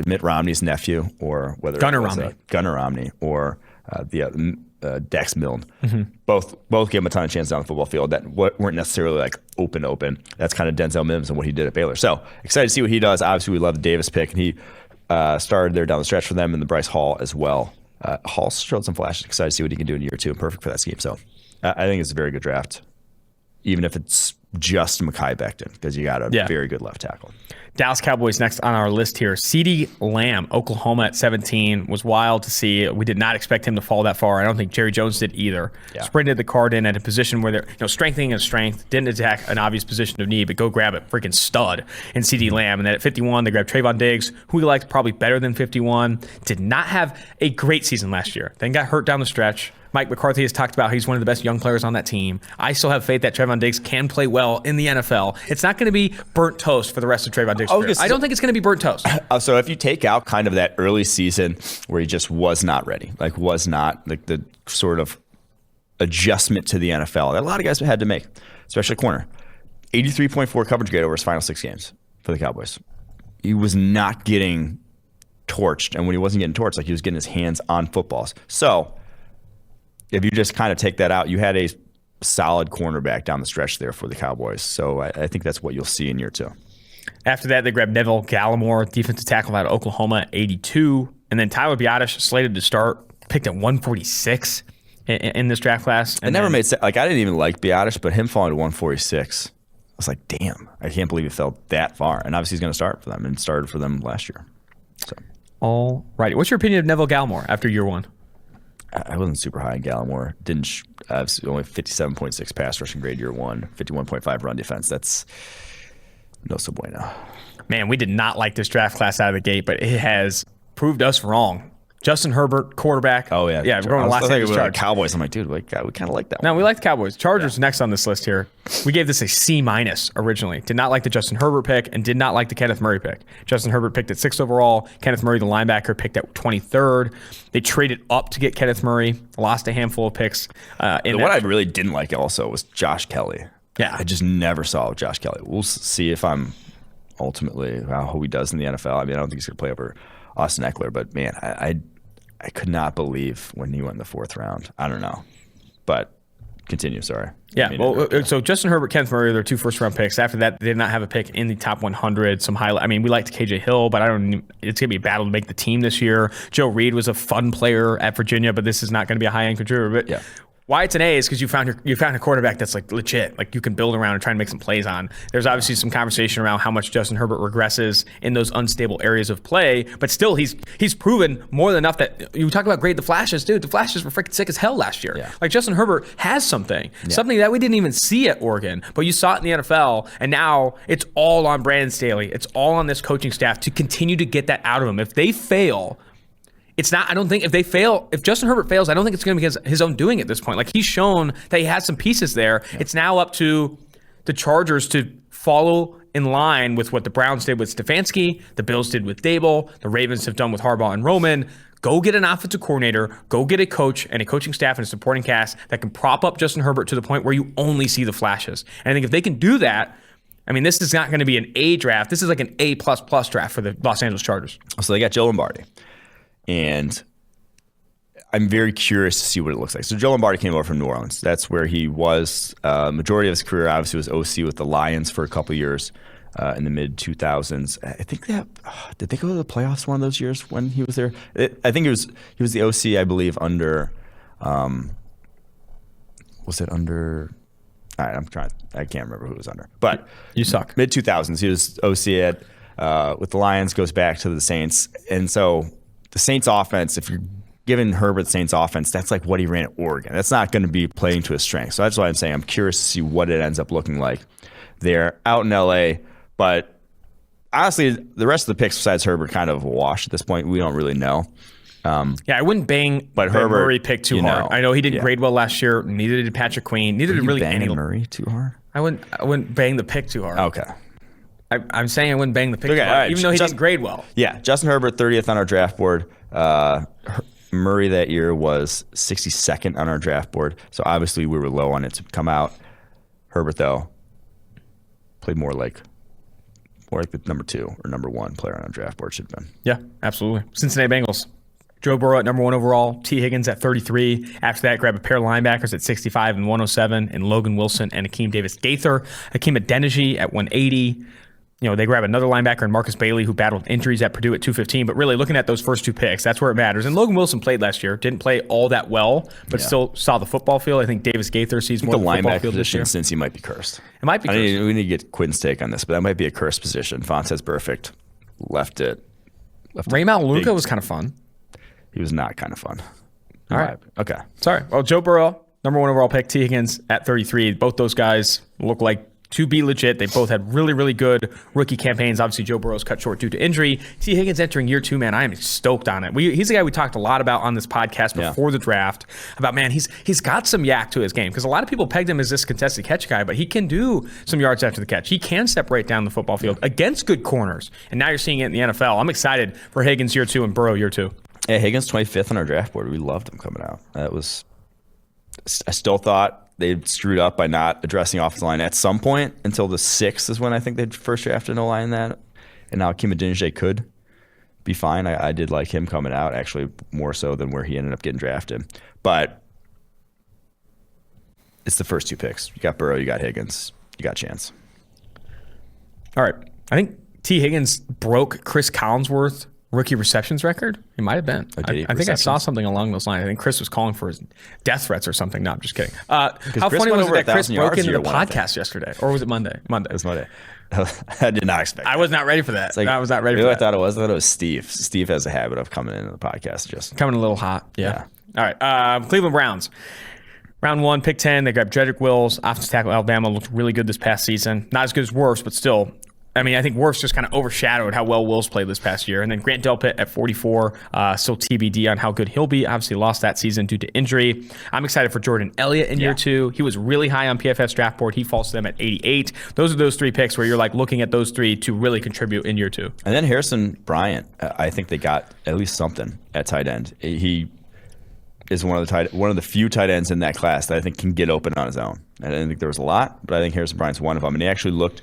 Mitt Romney's nephew, or whether Gunnar it was Romney. Gunnar Romney, or Dex Milne. Mm-hmm. Both gave him a ton of chances on the football field that weren't necessarily open. That's kind of Denzel Mims and what he did at Baylor. So excited to see what he does. Obviously, we love the Davis pick, and he started there down the stretch for them, and the Bryce Hall as well. Hall showed some flashes. Excited to see what he can do in year 2. Perfect for that scheme. So I think it's a very good draft, even if it's just Mekhi Becton, because you got a very good left tackle. Dallas Cowboys next on our list here. CeeDee Lamb, Oklahoma at 17, was wild to see. We did not expect him to fall that far. I don't think Jerry Jones did either. Yeah. Sprinted the card in at a position where they're strengthening a strength, didn't attack an obvious position of need, but go grab a freaking stud in CeeDee Lamb. And then at 51, they grabbed Trayvon Diggs, who we liked probably better than 51. Did not have a great season last year. Then got hurt down the stretch. Mike McCarthy has talked about how he's one of the best young players on that team. I still have faith that Trayvon Diggs can play well in the NFL. It's not going to be burnt toast for the rest of Trayvon Diggs' career. I don't think it's going to be burnt toast. So if you take out kind of that early season where he just was not ready, was not the sort of adjustment to the NFL that a lot of guys had to make, especially corner. 83.4 coverage grade over his final 6 games for the Cowboys. He was not getting torched, and when he wasn't getting torched, he was getting his hands on footballs. So if you just kind of take that out, you had a solid cornerback down the stretch there for the Cowboys. So I think that's what you'll see in year 2. After that, they grabbed Neville Gallimore, defensive tackle out of Oklahoma at 82. And then Tyler Biadasz, slated to start, picked at 146 in this draft class. It never made sense. I didn't even like Biadasz, but him falling to 146, I was like, damn, I can't believe he fell that far. And obviously he's going to start for them, and started for them last year. So. All righty. What's your opinion of Neville Gallimore after year 1? I wasn't super high in Gallimore. Only 57.6 pass rushing grade year 1, 51.5 run defense. That's no so bueno. Man, we did not like this draft class out of the gate, but it has proved us wrong. Justin Herbert, quarterback. Oh, yeah. Yeah, we're going to Los Angeles Chargers. Cowboys. I'm like, dude, we kind of like that one. No, we like the Cowboys. Chargers next on this list here. We gave this a C- originally. Did not like the Justin Herbert pick and did not like the Kenneth Murray pick. Justin Herbert picked at 6th overall. Kenneth Murray, the linebacker, picked at 23rd. They traded up to get Kenneth Murray. Lost a handful of picks. What I really didn't like also was Josh Kelly. Yeah. I just never saw Josh Kelly. We'll see if I'm ultimately how he does in the NFL. I mean, I don't think he's going to play over Austin Eckler, but man, I could not believe when he went in the 4th round. I don't know. But continue, sorry. Yeah, so Justin Herbert, Kenneth Murray, they're 2 first-round picks. After that, they did not have a pick in the top 100. Some highlight. I mean, we liked KJ Hill, but it's going to be a battle to make the team this year. Joe Reed was a fun player at Virginia, but this is not going to be a high-end contributor. But why it's an A is because you found a quarterback that's legit, you can build around and try and make some plays on. There's obviously some conversation around how much Justin Herbert regresses in those unstable areas of play, but still he's proven more than enough that you talk about grade the flashes, dude. The flashes were freaking sick as hell last year. Yeah. Justin Herbert has something that we didn't even see at Oregon, but you saw it in the NFL, and now it's all on Brandon Staley. It's all on this coaching staff to continue to get that out of him. If they fail, it's not, I don't think if Justin Herbert fails, I don't think it's going to be his own doing at this point. He's shown that he has some pieces there. Yeah. It's now up to the Chargers to follow in line with what the Browns did with Stefanski, the Bills did with Dable, the Ravens have done with Harbaugh and Roman. Go get an offensive coordinator, go get a coach and a coaching staff and a supporting cast that can prop up Justin Herbert to the point where you only see the flashes. And I think if they can do that, I mean, this is not going to be an A draft. This is like an A++ draft for the Los Angeles Chargers. So they got Joe Lombardi. And I'm very curious to see what it looks like. So Joe Lombardi came over from New Orleans. That's where he was. Majority of his career, obviously, was OC with the Lions for a couple of years. in the mid 2000s. I think did they go to the playoffs one of those years when he was there? I think he was the OC, I believe, under. Was it under? All right, I can't remember who it was under. But you suck. Mid 2000s, he was OC with the Lions, goes back to the Saints, and so the Saints offense, if you're giving Herbert Saints offense, that's like what he ran at Oregon. That's not going to be playing to his strengths. So that's why I'm saying I'm curious to see what it ends up looking like there out in LA. But honestly, the rest of the picks besides Herbert kind of a wash at this point. We don't really know. I wouldn't bang but the Herbert, Murray pick too hard. I know he didn't grade well last year. Neither did Patrick Queen. Neither did really any. Murray too hard? I wouldn't bang the pick too hard. Okay. I'm saying I wouldn't bang the pick too hard, right. Even though he didn't grade well. Yeah, Justin Herbert, 30th on our draft board. Murray that year was 62nd on our draft board. So obviously we were low on it to come out. Herbert, though, played more like the number 2 or number 1 player on our draft board should have been. Yeah, absolutely. Cincinnati Bengals. Joe Burrow at number 1 overall, T. Higgins at 33. After that, grab a pair of linebackers at 65 and 107, and Logan Wilson and Akeem Davis-Gaither. Hakeem Adeniji at 180. They grab another linebacker in Marcus Bailey, who battled injuries at Purdue at 215. But really, looking at those first 2 picks, that's where it matters. And Logan Wilson played last year. Didn't play all that well, but still saw the football field. I think Davis-Gaither sees more of the football field this year. Since he might be cursed. It might be cursed. We need to get Quinn's take on this, but that might be a cursed position. Fontes perfect. Left it. Raymond Luca was kind of fun. He was not kind of fun. All right. Okay. Sorry. Well, Joe Burrow, number 1 overall pick, T. Higgins at 33. Both those guys look like to be legit. They both had really, really good rookie campaigns. Obviously, Joe Burrow's cut short due to injury. T. Higgins entering year 2, man, I am stoked on it. He's the guy we talked a lot about on this podcast before the draft about, man, he's got some yak to his game because a lot of people pegged him as this contested catch guy, but he can do some yards after the catch. He can separate down the football field against good corners, and now you're seeing it in the NFL. I'm excited for Higgins year 2 and Burrow year 2. Yeah, Higgins 25th on our draft board. We loved him coming out. I still thought they screwed up by not addressing offensive line at some point until the 6th is when I think they first drafted no line that. And now Akeem Adeniji could be fine. I did like him coming out, actually more so than where he ended up getting drafted. But it's the first 2 picks. You got Burrow, you got Higgins, you got chance. All right. I think T. Higgins broke Chris Collinsworth's rookie receptions record. He might have been. I think I saw something along those lines. I think Chris was calling for his death threats or something. No, I'm just kidding. How funny was it that Chris broke into the podcast yesterday? Or was it Monday? Monday. It was Monday. I did not expect I was not ready for that. I was not ready for that. I thought it was Steve. Steve has a habit of coming into the podcast just coming a little hot. Yeah. All right. Cleveland Browns. Round 1, pick 10. They grabbed Jedrick Wills, offensive tackle Alabama. Looked really good this past season. Not as good as Wirfs, but still. I mean, I think Wirfs just kind of overshadowed how well Wills played this past year. And then Grant Delpit at 44, still TBD on how good he'll be. Obviously lost that season due to injury. I'm excited for Jordan Elliott in year 2. He was really high on PFF's draft board. He falls to them at 88. Those are those 3 picks where you're like looking at those 3 to really contribute in year 2. And then Harrison Bryant, I think they got at least something at tight end. He is one of the few tight ends in that class that I think can get open on his own. And I didn't think there was a lot, but I think Harrison Bryant's one of them. And he actually looked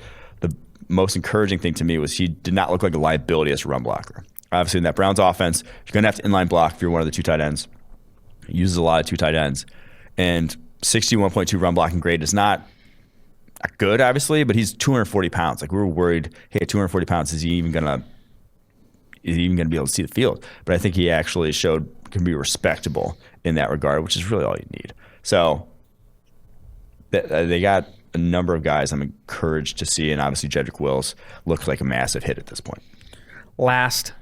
most encouraging thing to me was he did not look like a liability as a run blocker. Obviously, in that Browns offense, you're going to have to inline block if you're one of the 2 tight ends. He uses a lot of 2 tight ends. And 61.2 run blocking grade is not good, obviously, but he's 240 pounds. Like, we were worried, hey, at 240 pounds, is he even going to be able to see the field? But I think he actually can be respectable in that regard, which is really all you need. So they got a number of guys I'm encouraged to see, and obviously Jedrick Wills looks like a massive hit at this point. Last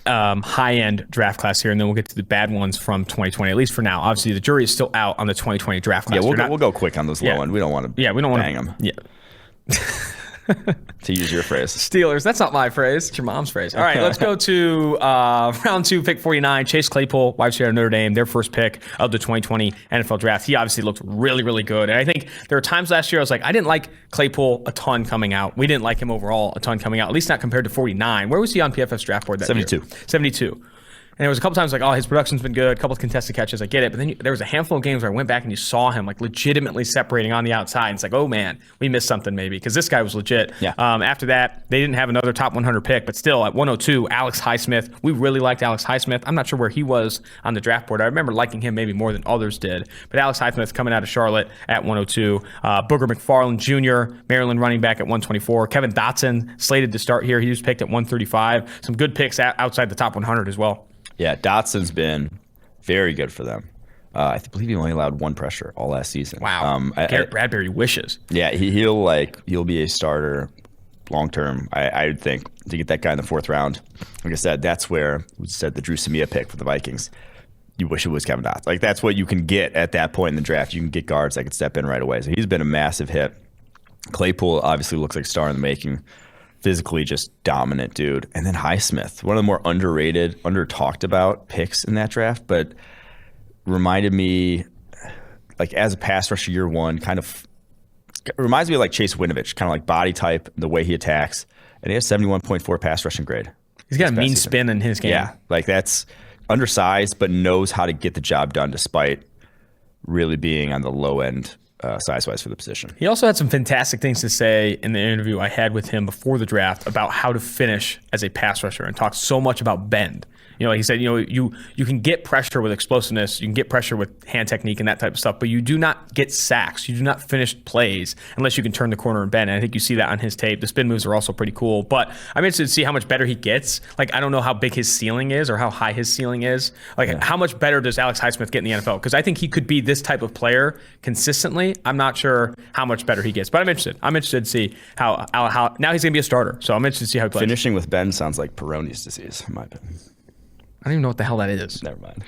high-end draft class here, and then we'll get to the bad ones from 2020, at least for now. Obviously, the jury is still out on the 2020 draft class. Yeah, we'll go quick on those low end. We don't want to bang them. Yeah. To use your phrase. Steelers. That's not my phrase. It's your mom's phrase. All right, let's go to round 2, pick 49. Chase Claypool, wide receiver of Notre Dame, their first pick of the 2020 NFL draft. He obviously looked really, really good. And I think there were times last year I was like, I didn't like Claypool a ton coming out. We didn't like him overall a ton coming out, at least not compared to 49. Where was he on PFF's draft board that 72. year? 72. And there was a couple times like, oh, his production's been good, a couple of contested catches, I get it. But then there was a handful of games where I went back and you saw him like legitimately separating on the outside. And it's like, oh man, we missed something maybe because this guy was legit. Yeah. After that, they didn't have another top 100 pick, but still at 102, Alex Highsmith. We really liked Alex Highsmith. I'm not sure where he was on the draft board. I remember liking him maybe more than others did. But Alex Highsmith coming out of Charlotte at 102. Booger McFarland Jr., Maryland running back at 124. Kevin Dotson slated to start here. He was picked at 135. Some good picks outside the top 100 as well. Yeah, Dotson's been very good for them. I believe he only allowed one pressure all last season. Wow. Garrett Bradbury wishes. Yeah, he'll be a starter long term. I would think to get that guy in the 4th round. Like I said, that's where we said the Drew Samia pick for the Vikings. You wish it was Kevin Dotson. Like that's what you can get at that point in the draft. You can get guards that can step in right away. So he's been a massive hit. Claypool obviously looks like a star in the making. Physically just dominant dude. And then Highsmith, one of the more underrated, under-talked about picks in that draft, but reminded me, like as a pass rusher year one, kind of reminds me of like Chase Winovich, kind of like body type, the way he attacks. And he has 71.4 pass rushing grade. He's got a mean spin in his game. Yeah, like that's undersized, but knows how to get the job done despite really being on the low end size-wise for the position. He also had some fantastic things to say in the interview I had with him before the draft about how to finish as a pass rusher and talked so much about bend. You know, he said, you can get pressure with explosiveness, you can get pressure with hand technique and that type of stuff, but you do not get sacks, you do not finish plays unless you can turn the corner and bend. And I think you see that on his tape. The spin moves are also pretty cool, but I'm interested to see how much better he gets. Like, I don't know how big his ceiling is or how high his ceiling is. Like, how much better does Alex Highsmith get in the NFL? Because I think he could be this type of player consistently. I'm not sure how much better he gets, but I'm interested. I'm interested to see how now he's going to be a starter, so I'm interested to see how he plays. Finishing with bend sounds like Peyronie's disease, in my opinion. I don't even know what the hell that is. Never mind.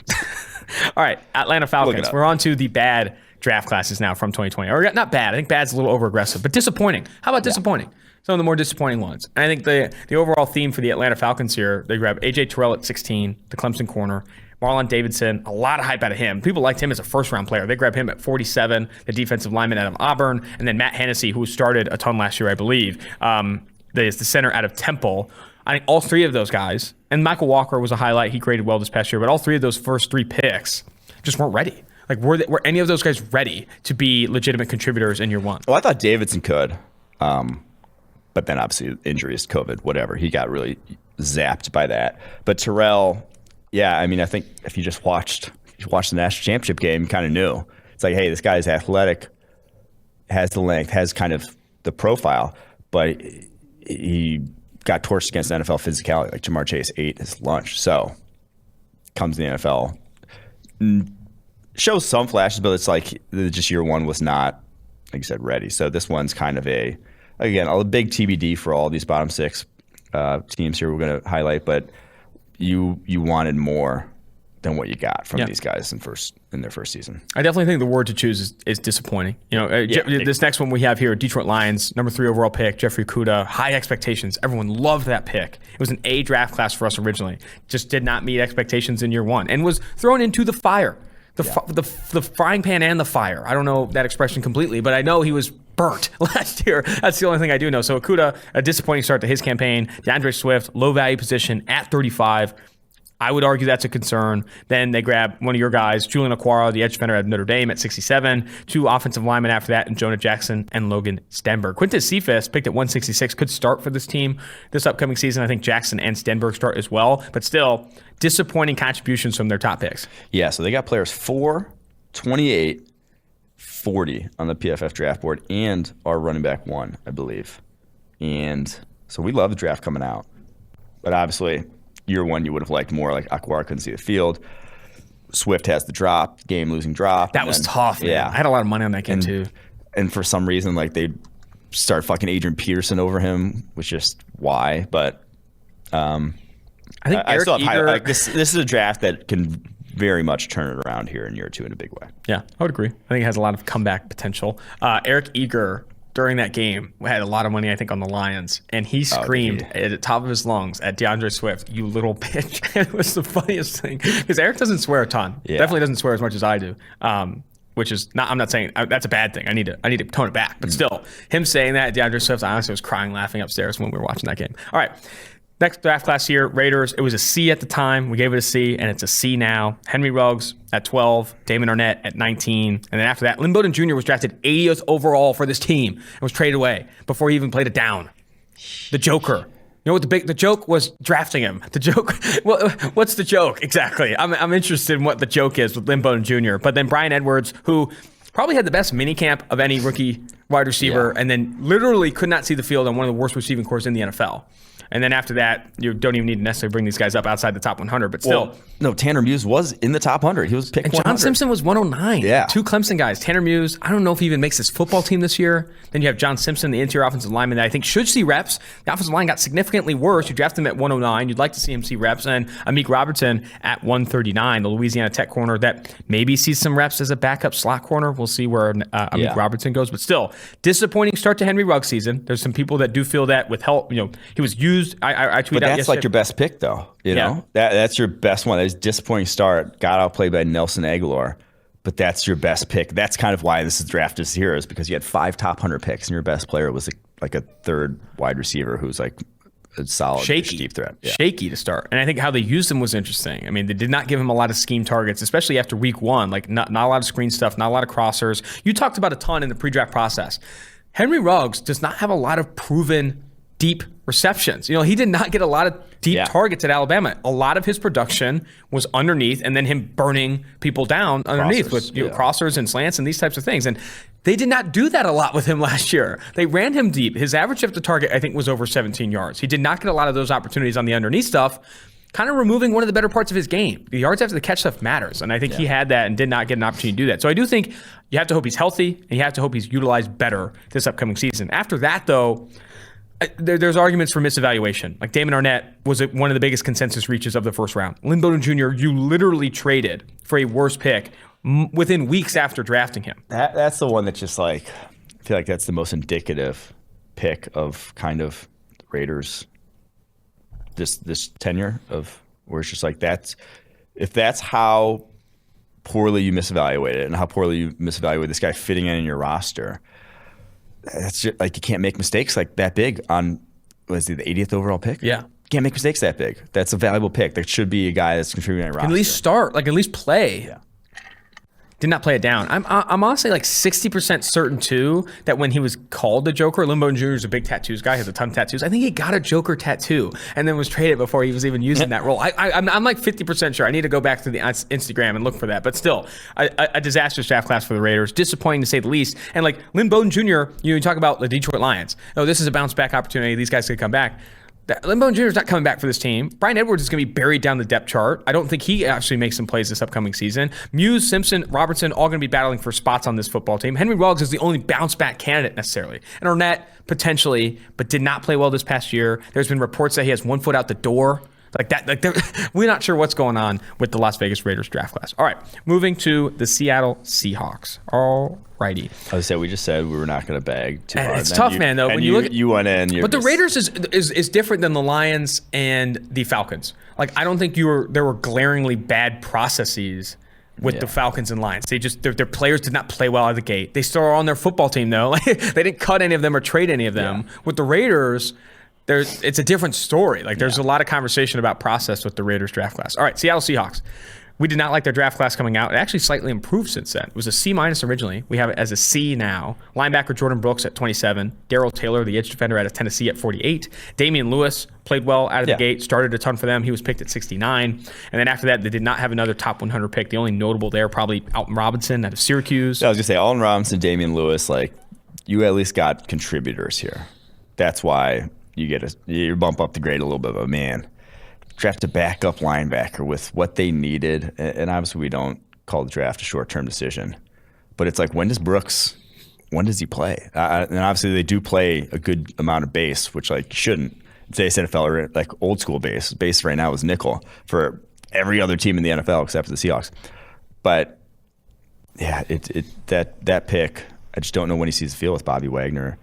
All right, Atlanta Falcons. We're on to the bad draft classes now from 2020. Or not bad. I think bad's a little over-aggressive, but disappointing. How about disappointing? Some of the more disappointing ones. And I think the overall theme for the Atlanta Falcons here, they grab A.J. Terrell at 16, the Clemson corner. Marlon Davidson, a lot of hype out of him. People liked him as a first-round player. They grabbed him at 47, the defensive lineman out of Auburn, and then Matt Hennessy, who started a ton last year, I believe, is the center out of Temple. I think all three of those guys, and Michael Walker was a highlight. He graded well this past year, but all three of those first 3 picks just weren't ready. Like, were any of those guys ready to be legitimate contributors in year one? Well, I thought Davidson could, but then obviously injuries, COVID, whatever. He got really zapped by that. But Terrell, yeah, I mean, I think if you just watched the national championship game, you kind of knew. It's like, hey, this guy is athletic, has the length, has kind of the profile, but he got torched against NFL physicality. Like Jamar Chase ate his lunch. So comes to the NFL. Shows some flashes, but it's like just year one was not, like you said, ready. So this one's kind of a big TBD for all these bottom 6 teams here we're going to highlight. But you wanted more than what you got from these guys in their first season. I definitely think the word to choose is disappointing. You know, this next one we have here, Detroit Lions, number 3 overall pick, Jeffrey Okudah, high expectations. Everyone loved that pick. It was an A draft class for us originally. Just did not meet expectations in year one and was thrown into the fire. The frying pan and the fire. I don't know that expression completely, but I know he was burnt last year. That's the only thing I do know. So Okudah, a disappointing start to his campaign. DeAndre Swift, low value position at 35. I would argue that's a concern. Then they grab one of your guys, Julian Okwara, the edge defender at Notre Dame at 67. 2 offensive linemen after that, and Jonah Jackson and Logan Stenberg. Quintez Cephas, picked at 166, could start for this team this upcoming season. I think Jackson and Stenberg start as well. But still, disappointing contributions from their top picks. Yeah, so they got players 4, 28, 40 on the PFF draft board, and our running back 1, I believe. And so we love the draft coming out. But obviously, year one, you would have liked more. Like Okwara couldn't see the field. Swift has the drop, game-losing drop. That was tough, man. Yeah. I had a lot of money on that game, too. And for some reason, like, they start fucking Adrian Peterson over him, which is why. But I think Eric still have Eager... this is a draft that can very much turn it around here in year 2 in a big way. Yeah, I would agree. I think it has a lot of comeback potential. Eric Eager, during that game, had a lot of money, I think, on the Lions, and he screamed at the top of his lungs at DeAndre Swift, "You little bitch." It was the funniest thing, because Eric doesn't swear a ton. Yeah. Definitely doesn't swear as much as I do, which is not, I'm not saying that's a bad thing. I need to tone it back, but still, him saying that at DeAndre Swift, I honestly was crying laughing upstairs when we were watching that game. All right. Next draft class here, Raiders. It was a C at the time. We gave it a C, and it's a C now. Henry Ruggs at 12, Damon Arnett at 19. And then after that, Lynn Bowden Jr. was drafted 80th overall for this team and was traded away before he even played it down. The Joker. You know what the joke was? Drafting him. The joke. Well, what's the joke exactly? I'm interested in what the joke is with Lynn Bowden Jr. But then Bryan Edwards, who probably had the best minicamp of any rookie wide receiver, and then literally could not see the field on one of the worst receiving corps in the NFL. And then after that, you don't even need to necessarily bring these guys up outside the top 100, but still. Well, no, Tanner Muse was in the top 100. He was picked 100. And John Simpson was 109. Yeah. 2 Clemson guys. Tanner Muse, I don't know if he even makes this football team this year. Then you have John Simpson, the interior offensive lineman that I think should see reps. The offensive line got significantly worse. You draft him at 109. You'd like to see him see reps. And Amik Robertson at 139, the Louisiana Tech corner that maybe sees some reps as a backup slot corner. We'll see where Amik Robertson goes. But still, disappointing start to Henry Ruggs season. There's some people that do feel that with help, he was used. I tweeted but out that's yesterday. like your best pick, though. You know, that's your best one. It's a disappointing start. Got outplayed by Nelson Aguilar, but that's your best pick. That's kind of why this is draft is here, is because you had 5 top 100 picks, and your best player was like a third wide receiver who's like a solid deep threat. Yeah. Shaky to start. And I think how they used him was interesting. I mean, they did not give him a lot of scheme targets, especially after week 1. Like not a lot of screen stuff, not a lot of crossers. You talked about a ton in the pre-draft process. Henry Ruggs does not have a lot of proven deep receptions. He did not get a lot of deep targets at Alabama. A lot of his production was underneath and then him burning people down underneath with crossers and slants and these types of things. And they did not do that a lot with him last year. They ran him deep. His average depth to target, I think, was over 17 yards. He did not get a lot of those opportunities on the underneath stuff, kind of removing one of the better parts of his game. The yards after the catch stuff matters, and I think he had that and did not get an opportunity to do that. So I do think you have to hope he's healthy, and you have to hope he's utilized better this upcoming season. After that, though, there's arguments for misevaluation. Like Damon Arnett was one of the biggest consensus reaches of the first round. Lynn Bowden Jr., you literally traded for a worse pick within weeks after drafting him. That's the one that just I feel like that's the most indicative pick of kind of Raiders this tenure of where it's just like if that's how poorly you misevaluate it and how poorly you misevaluate this guy fitting in your roster. That's just, you can't make mistakes like that big on, was it the 80th overall pick? Yeah. You can't make mistakes that big. That's a valuable pick. There should be a guy that's contributing on your roster. At least start, at least play. Yeah. Did not play it down. I'm honestly 60% certain too that when he was called the Joker, Lynn Bowden Jr. is a big tattoos guy, has a ton of tattoos. I think he got a Joker tattoo and then was traded before he was even using that role. I'm 50% sure. I need to go back to the Instagram and look for that. But still, a disastrous draft class for the Raiders. Disappointing to say the least. And Lynn Bowden Jr., you talk about the Detroit Lions. Oh, this is a bounce back opportunity. These guys could come back. Lynn Bowden Jr. is not coming back for this team. Bryan Edwards is going to be buried down the depth chart. I don't think he actually makes some plays this upcoming season. Muse, Simpson, Robertson, all going to be battling for spots on this football team. Henry Ruggs is the only bounce-back candidate necessarily. And Arnett, potentially, but did not play well this past year. There's been reports that he has 1 foot out the door. We're not sure what's going on with the Las Vegas Raiders draft class. All right, moving to the Seattle Seahawks. All righty. I said we just said we were not going to bag too hard. It's tough, man. Though when you look, you went in. But the Raiders is different than the Lions and the Falcons. I don't think there were glaringly bad processes with the Falcons and Lions. They just their players did not play well out of the gate. They still are on their football team though. They didn't cut any of them or trade any of them. Yeah. With the Raiders, it's a different story. There's a lot of conversation about process with the Raiders draft class. All right, Seattle Seahawks. We did not like their draft class coming out. It actually slightly improved since then. It was a C- originally. We have it as a C now. Linebacker Jordan Brooks at 27. Darrell Taylor, the edge defender out of Tennessee, at 48. Damian Lewis played well out of the gate, started a ton for them. He was picked at 69. And then after that, they did not have another top 100 pick. The only notable there, probably Alton Robinson out of Syracuse. I was going to say, Alton Robinson, Damian Lewis, you at least got contributors here. That's why you bump up the grade a little bit, but man, draft a backup linebacker with what they needed, and obviously we don't call the draft a short-term decision, but it's when does he play? And obviously they do play a good amount of base, which shouldn't. Today's NFL are old school base. Base right now is nickel for every other team in the NFL except for the Seahawks. But yeah, that pick, I just don't know when he sees the field with Bobby Wagner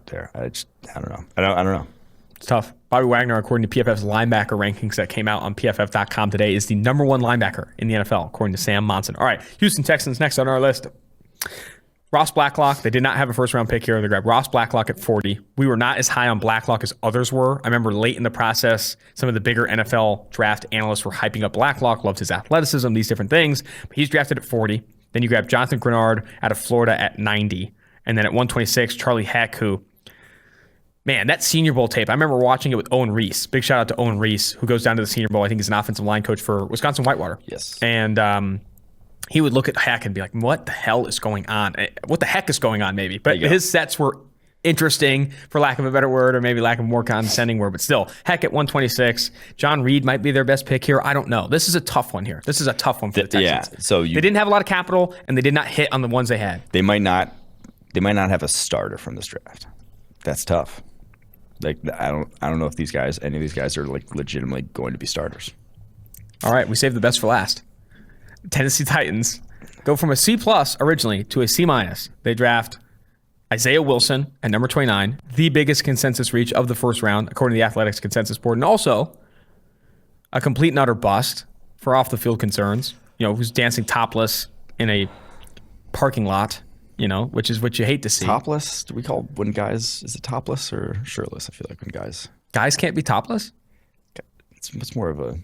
there. I don't know. I don't know. It's tough. Bobby Wagner, according to PFF's linebacker rankings that came out on PFF.com today, is the number 1 linebacker in the NFL, according to Sam Monson. All right, Houston Texans next on our list. Ross Blacklock, they did not have a first-round pick here. They grabbed Ross Blacklock at 40. We were not as high on Blacklock as others were. I remember late in the process, some of the bigger NFL draft analysts were hyping up Blacklock, loved his athleticism, these different things. But he's drafted at 40. Then you grab Jonathan Grenard out of Florida at 90. And then at 126, Charlie Heck, who, man, that Senior Bowl tape, I remember watching it with Owen Reese. Big shout out to Owen Reese, who goes down to the Senior Bowl. I think he's an offensive line coach for Wisconsin Whitewater. Yes. And he would look at Heck and be like, what the hell is going on? What the heck is going on, maybe? But his sets were interesting, for lack of a better word, or maybe lack of a more condescending word. But still, Heck at 126. John Reed might be their best pick here. I don't know. This is a tough one here. This is a tough one for the Texans. Yeah, so they didn't have a lot of capital, and they did not hit on the ones they had. They might not have a starter from this draft. That's tough. Like, I don't know if any of these guys are like legitimately going to be starters. All right, we saved the best for last. Tennessee Titans go from a C+ originally to a C-. They draft Isaiah Wilson at number 29, the biggest consensus reach of the first round, according to the Athletics consensus board, and also a complete and utter bust for off-the-field concerns. Who's dancing topless in a parking lot, which is what you hate to see. Topless? Do we call when guys, is it topless or shirtless? I feel like when guys can't be topless? It's more of a...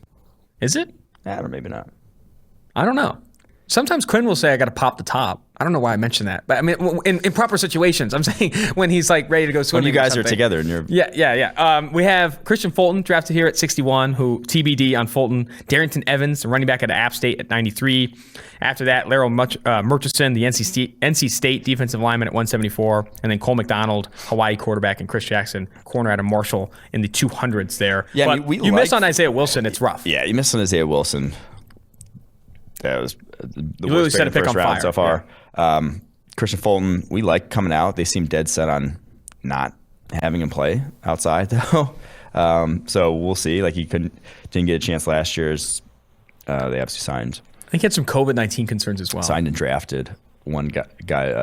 Is it? Or maybe not. I don't know. Sometimes Quinn will say, I got to pop the top. I don't know why I mentioned that. But I mean, in proper situations, I'm saying when he's like ready to go swimming. When you guys are together and you're... Yeah. We have Christian Fulton drafted here at 61, who TBD on Fulton. Darrington Evans, the running back at App State at 93. After that, Larry Murchison, the NC State defensive lineman at 174. And then Cole McDonald, Hawaii quarterback, and Chris Jackson, corner out of Marshall in the 200s there. Yeah, but you miss on Isaiah Wilson. It's rough. Yeah, you missed on Isaiah Wilson. That was the you worst set a pick on fire so far. Yeah. Christian Fulton, we like coming out. They seem dead set on not having him play outside, though. So we'll see. Like, he didn't get a chance last year. They absolutely signed. I think he had some COVID-19 concerns as well. Signed and drafted one guy,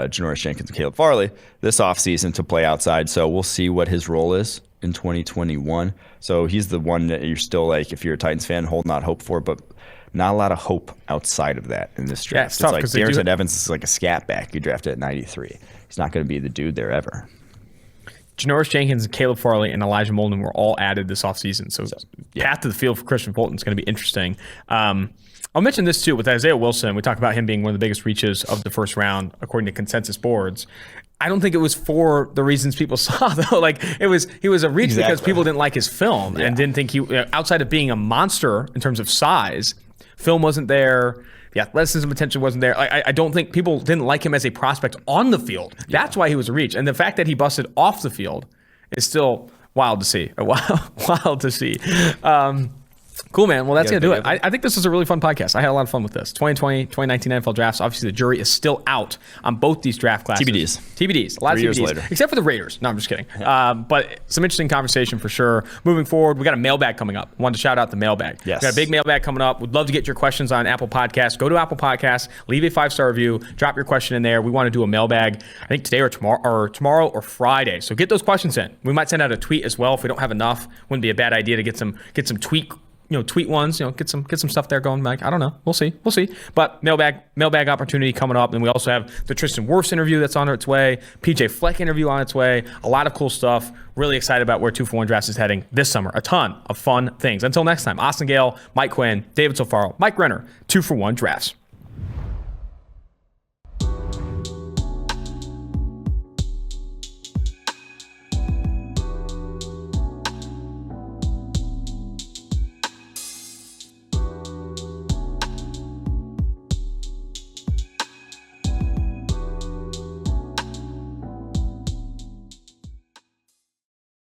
Janoris Jenkins and Caleb Farley, this offseason to play outside. So we'll see what his role is in 2021. So he's the one that you're still, like, if you're a Titans fan, holding out hope for, but not a lot of hope outside of that in this draft. Yeah, it's tough, like Darrington Evans is like a scat back. You drafted at 93. He's not going to be the dude there ever. Janoris Jenkins, Caleb Farley, and Elijah Molden were all added this offseason. So path to the field for Christian Fulton is going to be interesting. I'll mention this too with Isaiah Wilson. We talk about him being one of the biggest reaches of the first round, according to consensus boards. I don't think it was for the reasons people saw, though. Like, he was a reach because people didn't like his film and didn't think outside of being a monster in terms of size, film wasn't there. The athleticism potential wasn't there. I don't think people didn't like him as a prospect on the field. That's why he was a reach. And the fact that he busted off the field is still wild to see. Wild to see. Cool, man. Well, that's going to do it. I think this was a really fun podcast. I had a lot of fun with this. 2020, 2019 NFL drafts. Obviously, the jury is still out on both these draft classes. TBDs. A lot of TBDs. 3 years later. Except for the Raiders. No, I'm just kidding. But some interesting conversation for sure. Moving forward, we got a mailbag coming up. Wanted to shout out the mailbag. Yes. We got a big mailbag coming up. Would love to get your questions on Apple Podcasts. Go to Apple Podcasts. Leave a 5-star review. Drop your question in there. We want to do a mailbag, I think today or tomorrow or Friday. So get those questions in. We might send out a tweet as well if we don't have enough. Wouldn't be a bad idea to get some tweet ones, get some stuff there going back. I don't know. We'll see. But mailbag opportunity coming up. And we also have the Tristan Wirfs interview that's on its way. PJ Fleck interview on its way. A lot of cool stuff. Really excited about where 2-for-1 Drafts is heading this summer. A ton of fun things. Until next time, Austin Gayle, Mike Quinn, David Sofaro, Mike Renner, 2-for-1 Drafts.